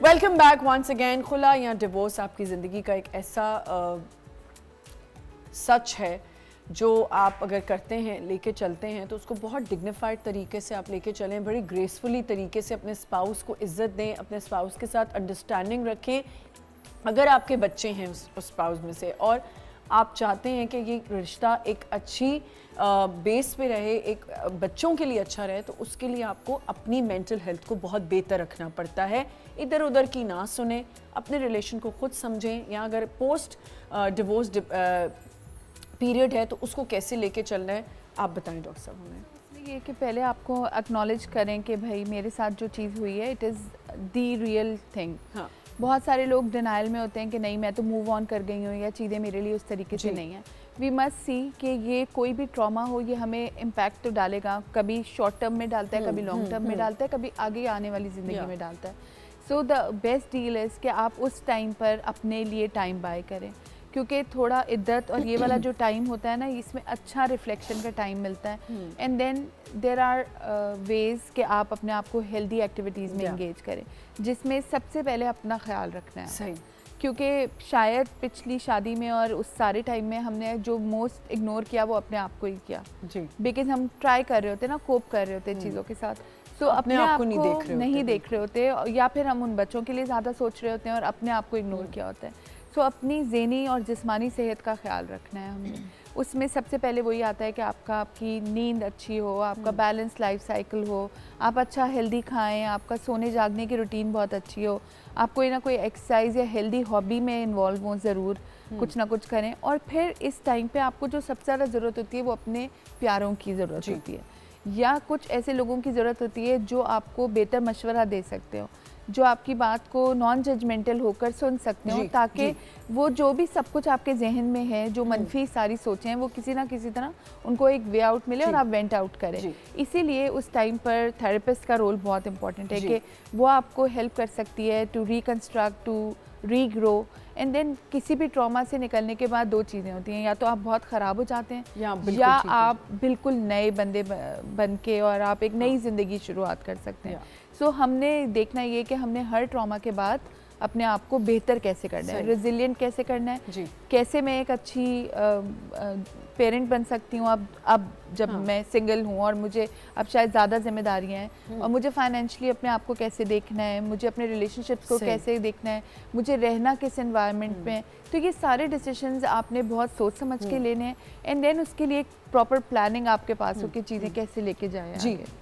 Welcome back once again. खुला या डिवोर्स आपकी ज़िंदगी का एक ऐसा सच है जो आप अगर करते हैं, लेके चलते हैं तो उसको बहुत डिग्निफाइड तरीके से आप लेके चलें, बड़ी ग्रेसफुली तरीके से अपने स्पाउस को इज़्ज़त दें, अपने स्पाउस के साथ अंडरस्टैंडिंग रखें। अगर आपके बच्चे हैं उस स्पाउस में से और आप चाहते हैं कि ये रिश्ता एक अच्छी बेस पे रहे, एक बच्चों के लिए अच्छा रहे, तो उसके लिए आपको अपनी मेंटल हेल्थ को बहुत बेहतर रखना पड़ता है। इधर उधर की ना सुने, अपने रिलेशन को खुद समझें, या अगर पोस्ट डिवोर्स पीरियड है तो उसको कैसे लेके चलना है, आप बताएं डॉक्टर साहब हमें। ये कि पहले आपको एक्नॉलेज करें कि भाई मेरे साथ जो चीज़ हुई है it is the real thing. हाँ, बहुत सारे लोग डिनाइल में होते हैं कि नहीं मैं तो मूव ऑन कर गई हूँ या चीज़ें मेरे लिए उस तरीके से नहीं है। वी मस्ट सी कि ये कोई भी ट्रॉमा हो ये हमें इम्पैक्ट तो डालेगा, कभी शॉर्ट टर्म में डालता है, कभी लॉन्ग टर्म में डालता है, कभी आगे आने वाली ज़िंदगी में डालता है। So the best deal is कि आप उस टाइम पर अपने लिए टाइम बाय करें, क्योंकि थोड़ा इद्दत और ये वाला जो टाइम होता है ना, इसमें अच्छा रिफ्लेक्शन का टाइम मिलता है। And then there are ways कि आप अपने आप को हेल्दी एक्टिविटीज़ में इंगेज करें, जिसमें सबसे पहले अपना ख्याल रखना है। सही, क्योंकि शायद पिछली शादी में और उस सारे टाइम में हमने जो मोस्ट इग्नोर किया वो अपने आप को ही किया, जी, बिकॉज हम ट्राई कर रहे होते ना, कोप कर रहे होते चीज़ों के साथ, तो अपने आप को नहीं देख रहे होते, या फिर हम उन बच्चों के लिए ज़्यादा सोच रहे होते हैं और अपने आप को इग्नोर किया होता है। सो अपनी ज़हनी और जिस्मानी सेहत का ख्याल रखना है हमें। उसमें सबसे पहले वही आता है कि आपकी नींद अच्छी हो, आपका बैलेंस लाइफ साइकिल हो, आप अच्छा हेल्दी खाएं, आपका सोने जागने की रूटीन बहुत अच्छी हो, आप कोई ना कोई एक्सरसाइज या हेल्दी हॉबी में इन्वॉल्व हों, ज़रूर कुछ ना कुछ करें। और फिर इस टाइम पे आपको जो सबसे ज़्यादा ज़रूरत होती है वो अपने प्यारों की ज़रूरत होती है, या कुछ ऐसे लोगों की ज़रूरत होती है जो आपको बेहतर मशवरा दे सकते हो, जो आपकी बात को नॉन जजमेंटल होकर सुन सकते हो, ताकि वो जो भी सब कुछ आपके जहन में है, जो मनफी सारी सोचें हैं, वो किसी ना किसी तरह उनको एक वे आउट मिले और आप वेंट आउट करें। इसीलिए उस टाइम पर थेरेपिस्ट का रोल बहुत इंपॉर्टेंट है कि वो आपको हेल्प कर सकती है to reconstruct, to regrow. And then किसी भी ट्रॉमा से निकलने के बाद दो चीज़ें होती हैं, या तो आप बहुत ख़राब हो जाते हैं या आप बिल्कुल नए बंदे बन के और आप एक नई ज़िंदगी शुरुआत कर सकते हैं। सो हमने देखना ये कि हमने हर ट्रॉमा के बाद अपने आप को बेहतर कैसे करना है, रेजिलिएंट कैसे करना है, जी। कैसे मैं एक अच्छी पेरेंट बन सकती हूँ अब जब मैं सिंगल हूँ और मुझे अब शायद ज़्यादा जिम्मेदारियाँ हैं, और मुझे फाइनेंशियली अपने आप को कैसे देखना है, मुझे अपने रिलेशनशिप्स को कैसे देखना है, मुझे रहना किस एनवायरनमेंट में है। तो ये सारे डिसीजंस आपने बहुत सोच समझ के लेने हैं, एंड देन उसके लिए एक प्रॉपर प्लानिंग आपके पास हो कि चीज़ें कैसे लेके जाएं जी। आगे।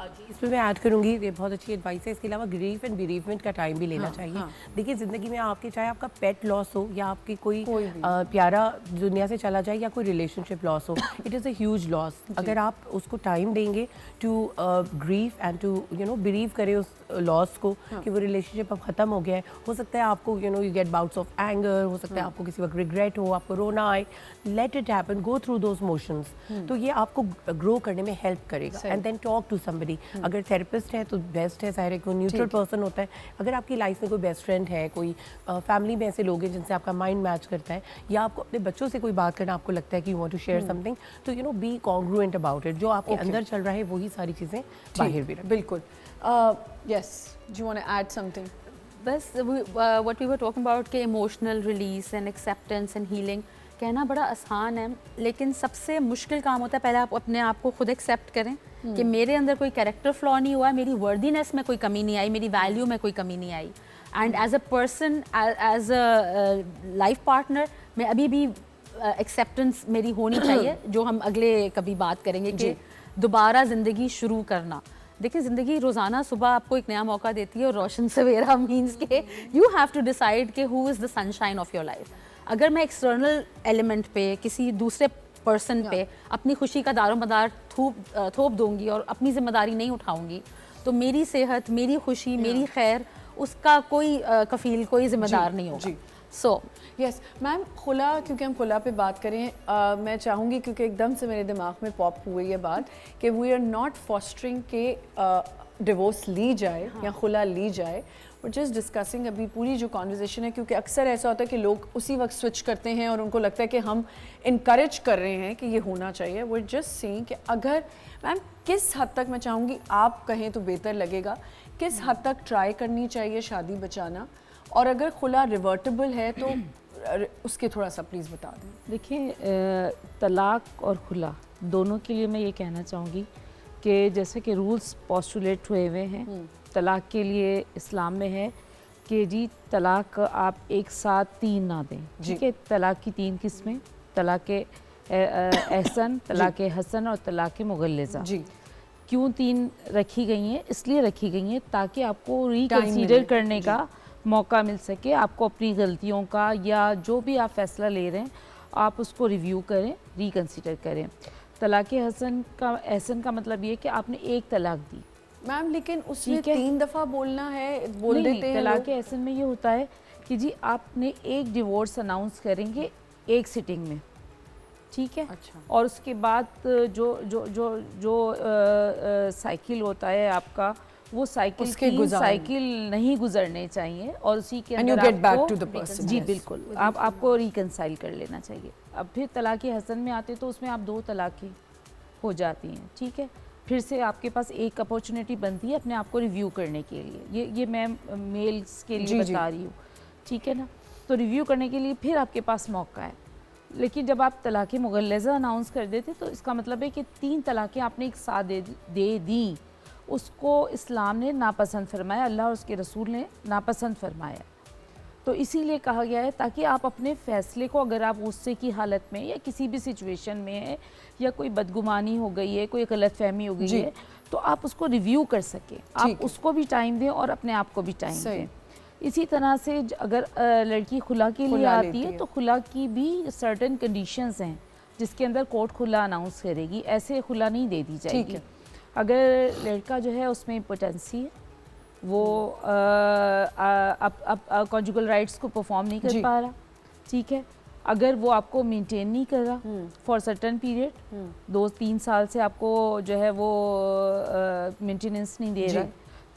जी, इसमें मैं ऐड करूँगी, ये बहुत अच्छी एडवाइस है। इसके अलावा ग्रीफ एंड बेरीवमेंट का टाइम भी लेना चाहिए। देखिए, ज़िंदगी में आपके, चाहे आपका पेट लॉस हो या आपकी कोई प्यारा दुनिया से चला जाए या कोई रिलेशनशिप लॉस हो, it is a huge loss. अगर आप उसको टाइम देंगे to grieve and to believe करें उस लॉस को कि वो रिलेशनशिप अब ख़त्म हो गया है। हो सकता है आपको you get bouts of anger, हो सकता है आपको किसी वक्त रिग्रेट हो, आपको रोना आए। Let it happen, go through those motions. तो ये आपको ग्रो करने में हेल्प करेगा। And then talk to somebody. अगर थेरेपिस्ट है तो बेस्ट है, सारे कोई न्यूट्रल पर्सन होता है। अगर आपकी लाइफ में कोई बेस्ट फ्रेंड है, कोई फैमिली में ऐसे लोग हैं जिनसे आपका माइंड मैच करता है, या आपको अपने बच्चों से कोई बात करना आपको लगता है कि you want to share something, तो बी कॉन्ग्रुएंट अबाउट इट। जो आपके अंदर चल रहा है वही सारी चीज़ें बाहर भी रखें। बिल्कुल। Yes, do you want to add something? बस what we were talking about के emotional release and acceptance and healing कहना बड़ा आसान है, लेकिन सबसे मुश्किल काम होता है पहले आप अपने आप को खुद एक्सेप्ट करें कि मेरे अंदर कोई कैरेक्टर फ्लॉ नहीं हुआ, मेरी वर्दीनेस में कोई कमी नहीं आई, मेरी वैल्यू में कोई कमी नहीं आई। And as a person, as a life partner, मैं अभी भी एक्सेप्टेंस मेरी होनी चाहिए, जो हम अगले कभी बात करेंगे कि दोबारा ज़िंदगी शुरू करना। देखिए, ज़िंदगी रोज़ाना सुबह आपको एक नया मौका देती है, और रोशन सवेरा मीन्स के यू हैव टू डिसाइड कि who is the sunshine of your life. अगर मैं एक्सटर्नल एलिमेंट पे, किसी दूसरे पर्सन पे अपनी खुशी का दारोमदार थोप दूंगी और अपनी जिम्मेदारी नहीं उठाऊंगी, तो मेरी सेहत, मेरी खुशी, मेरी खैर, उसका कोई कफील, कोई जिम्मेदार नहीं होगा। सो यस मैम, खुला, क्योंकि हम खुला पे बात करें, मैं चाहूँगी, क्योंकि एकदम से मेरे दिमाग में पॉप हुई है बात कि वी आर नॉट फॉस्टरिंग के डिवोर्स ली जाए या खुला ली जाए, और जस्ट डिस्कसिंग अभी पूरी जो कॉन्वर्जेसन है, क्योंकि अक्सर ऐसा होता है कि लोग उसी वक्त स्विच करते हैं और उनको लगता है कि हम इनकरेज कर रहे हैं कि ये होना चाहिए। वो जस्ट सेइंग कि अगर मैम किस हद तक, मैं चाहूँगी आप कहें तो बेहतर लगेगा, किस हद तक ट्राई करनी चाहिए शादी बचाना, और अगर खुला रिवर्टेबल है तो उसके थोड़ा सा प्लीज़ बता दें। देखिए, तलाक और खुला दोनों के लिए मैं ये कहना चाहूँगी कि जैसे कि रूल्स पोस्टुलेट हुए हुए हैं तलाक के लिए इस्लाम में है कि जी तलाक आप एक साथ 3 ना दें। ठीक है, तलाक की 3 किस्में, तलाक एहसन, तलाक हसन और तलाक मुगल्लिज़ा। जी, क्यों 3 रखी गई हैं? इसलिए रखी गई हैं ताकि आपको रिकंसीडर करने का मौका मिल सके, आपको अपनी गलतियों का या जो भी आप फैसला ले रहे हैं आप उसको रिव्यू करें, रिकंसीडर करें। तलाक एहसन का मतलब ये कि आपने एक तलाक दी मैम, लेकिन उसमें 3 दफ़ा बोलना है, बोल देते हैं तलाक एहसन में ये होता है कि जी आपने एक डिवोर्स अनाउंस करेंगे एक सिटिंग में, ठीक है। अच्छा। और उसके बाद जो जो जो जो साइकिल होता है आपका, वो साइकिल नहीं गुजरने चाहिए, और उसी के अंदर आपको जी बिल्कुल आपको रिकंसाइल कर लेना चाहिए। अब फिर तलाक हसन में आते तो उसमें आप 2 तलाक़ें हो जाती हैं, ठीक है। फिर से आपके पास एक अपॉर्चुनिटी बनती है अपने आप को रिव्यू करने के लिए। ये मैं मेल्स के लिए बता रही हूँ, ठीक है ना। तो रिव्यू करने के लिए फिर आपके पास मौका है। लेकिन जब आप तलाक़ मुगल्लिज़ा अनाउंस कर देते तो इसका मतलब है कि 3 तलाक़ें आपने एक साथ दे दी, उसको इस्लाम ने नापसंद फरमाया, अल्लाह और उसके रसूल ने नापसंद फरमाया। तो इसीलिए कहा गया है ताकि आप अपने फ़ैसले को, अगर आप गुस्से की हालत में या किसी भी सिचुएशन में है या कोई बदगुमानी हो गई है, कोई गलतफहमी हो गई है, तो आप उसको रिव्यू कर सकें, आप उसको भी टाइम दें और अपने आप को भी टाइम दें। इसी तरह से अगर लड़की खुला के लिए आती है तो खुला की भी सर्टेन कंडीशंस हैं जिसके अंदर कोर्ट खुला अनाउंस करेगी, ऐसे खुला नहीं दे दी जाएगी। अगर लड़का जो है उसमें इम्पोटेंसी है, वो अब कॉन्जुगल राइट्स को परफॉर्म नहीं कर पा रहा, ठीक है। अगर वो आपको मेंटेन नहीं कर रहा फॉर सर्टेन पीरियड, 2-3 साल से आपको जो है वो मेंटेनेंस नहीं दे रहा,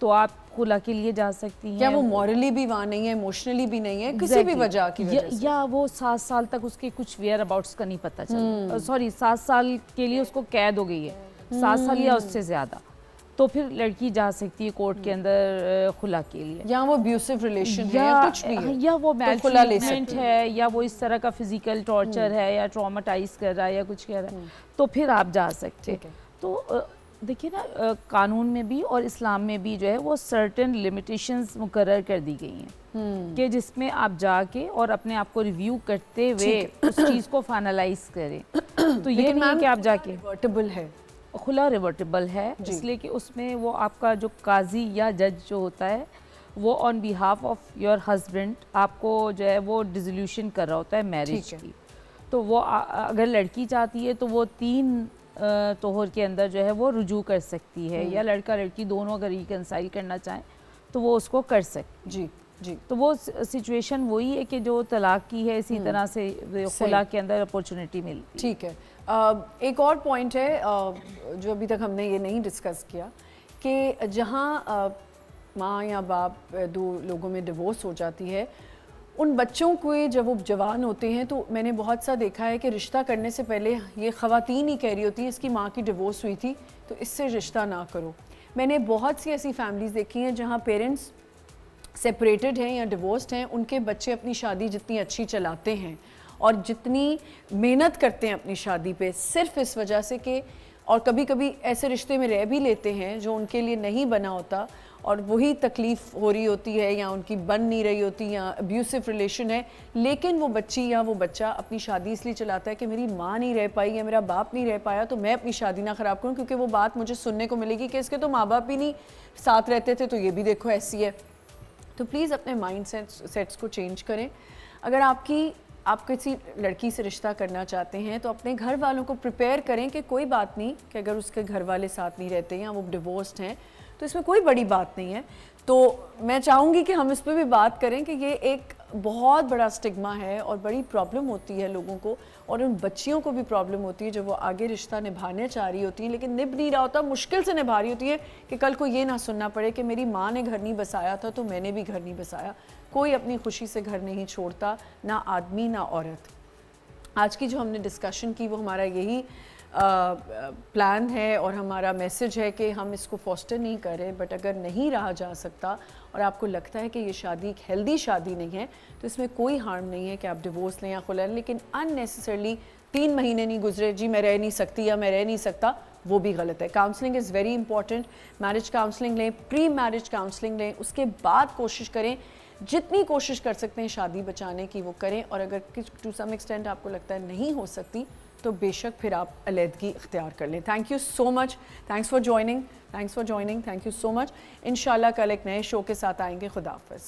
तो आप खुला के लिए जा सकती हैं। क्या वो मॉरली भी वहाँ नहीं है, इमोशनली भी नहीं है, किसी भी वजह की वजह से, या वो 7 साल तक उसके कुछ वेयर अबाउट्स का नहीं पता चला, सॉरी 7 साल के लिए उसको कैद हो गई है, 7 साल या उससे ज़्यादा, तो फिर लड़की जा सकती है कोर्ट के अंदर खुला के लिए, या वो अब्यूसिव रिलेशन है या कुछ भी है, या वो तो खुला ले मैलट्रीटमेंट सकते है, या वो इस तरह का फिजिकल टॉर्चर है, या ट्रॉमाटाइज कर रहा है, या कुछ कर रहा है, तो फिर आप जा सकते ठीक है। तो देखिए ना, कानून में भी और इस्लाम में भी जो है वो सर्टेन लिमिटेशंस मुकर्रर कर दी गई हैं कि जिसमें आप जाके और अपने आप को रिव्यू करते हुए उस चीज़ को फाइनलाइज करें। तो ये नहीं है कि आप जाके, रिवर्टेबल है, खुला रिवर्टेबल है, इसलिए कि उसमें वो आपका जो काजी या जज जो होता है वो on behalf of your husband आपको जो है वो डिसोल्यूशन कर रहा होता है मैरिज की। तो वो अगर लड़की चाहती है तो वो 3 तोहर के अंदर जो है वो रुजू कर सकती है, या लड़का लड़की दोनों अगर रिकंसाइल करना चाहें तो वो उसको कर सकती। जी जी। तो वो सिचुएशन वही है कि जो तलाक की है, इसी तरह से खुला के अंदर अपॉर्चुनिटी मिलती है। ठीक है। एक और पॉइंट है जो अभी तक हमने ये नहीं डिस्कस किया कि जहाँ माँ या बाप 2 लोगों में डिवोर्स हो जाती है, उन बच्चों को जब वो जवान होते हैं तो मैंने बहुत सा देखा है कि रिश्ता करने से पहले ये ख़वातीन ही कह रही होती है इसकी माँ की डिवोर्स हुई थी तो इससे रिश्ता ना करो। मैंने बहुत सी ऐसी फैमिलीज़ देखी हैं जहाँ पेरेंट्स सेपरेटेड हैं या डिवोर्स्ड हैं, उनके बच्चे अपनी शादी जितनी अच्छी चलाते हैं और जितनी मेहनत करते हैं अपनी शादी पे, सिर्फ इस वजह से कि, और कभी कभी ऐसे रिश्ते में रह भी लेते हैं जो उनके लिए नहीं बना होता और वही तकलीफ़ हो रही होती है या उनकी बन नहीं रही होती या अब्यूसिव रिलेशन है, लेकिन वो बच्ची या वो बच्चा अपनी शादी इसलिए चलाता है कि मेरी माँ नहीं रह पाई या मेरा बाप नहीं रह पाया तो मैं अपनी शादी ना ख़राब करूँ, क्योंकि वो बात मुझे सुनने को मिलेगी कि इसके तो माँ बाप भी नहीं साथ रहते थे तो ये भी देखो ऐसी है। तो प्लीज़ अपने माइंड सेट्स को चेंज करें। अगर आप किसी लड़की से रिश्ता करना चाहते हैं तो अपने घर वालों को प्रिपेयर करें कि कोई बात नहीं कि अगर उसके घर वाले साथ नहीं रहते या वो डिवोर्स्ड हैं तो इसमें कोई बड़ी बात नहीं है। तो मैं चाहूँगी कि हम इस पर भी बात करें कि ये एक बहुत बड़ा स्टिग्मा है और बड़ी प्रॉब्लम होती है लोगों को, और उन बच्चियों को भी प्रॉब्लम होती है जो वो आगे रिश्ता निभाने चाह रही होती हैं लेकिन निभ नहीं रहा होता, मुश्किल से निभा रही होती है कि कल को ये ना सुनना पड़े कि मेरी माँ ने घर नहीं बसाया था तो मैंने भी घर नहीं बसाया। कोई अपनी खुशी से घर नहीं छोड़ता, ना आदमी ना औरत। आज की जो हमने डिस्कशन की वो हमारा यही प्लान है और हमारा मैसेज है कि हम इसको फॉस्टर नहीं करें, बट अगर नहीं रहा जा सकता और आपको लगता है कि ये शादी एक हेल्दी शादी नहीं है तो इसमें कोई हार्म नहीं है कि आप डिवोर्स लें या खुला लें, लेकिन अननेसेसरली 3 महीने नहीं गुजरे जी मैं रह नहीं सकती या मैं रह नहीं सकता, वो भी गलत है। Counselling is very important. Marriage counselling लें, प्री मैरिज काउंसलिंग लें, उसके बाद कोशिश करें, जितनी कोशिश कर सकते हैं शादी बचाने की वो करें, और अगर टू सम एक्सटेंट आपको लगता है नहीं हो सकती तो बेशक फिर आप अलहदगी इख्तियार कर लें। Thank you so much, thanks for joining, thank you so much. इंशाल्लाह कल एक नए शो के साथ आएंगे। खुदा हाफ़िज़।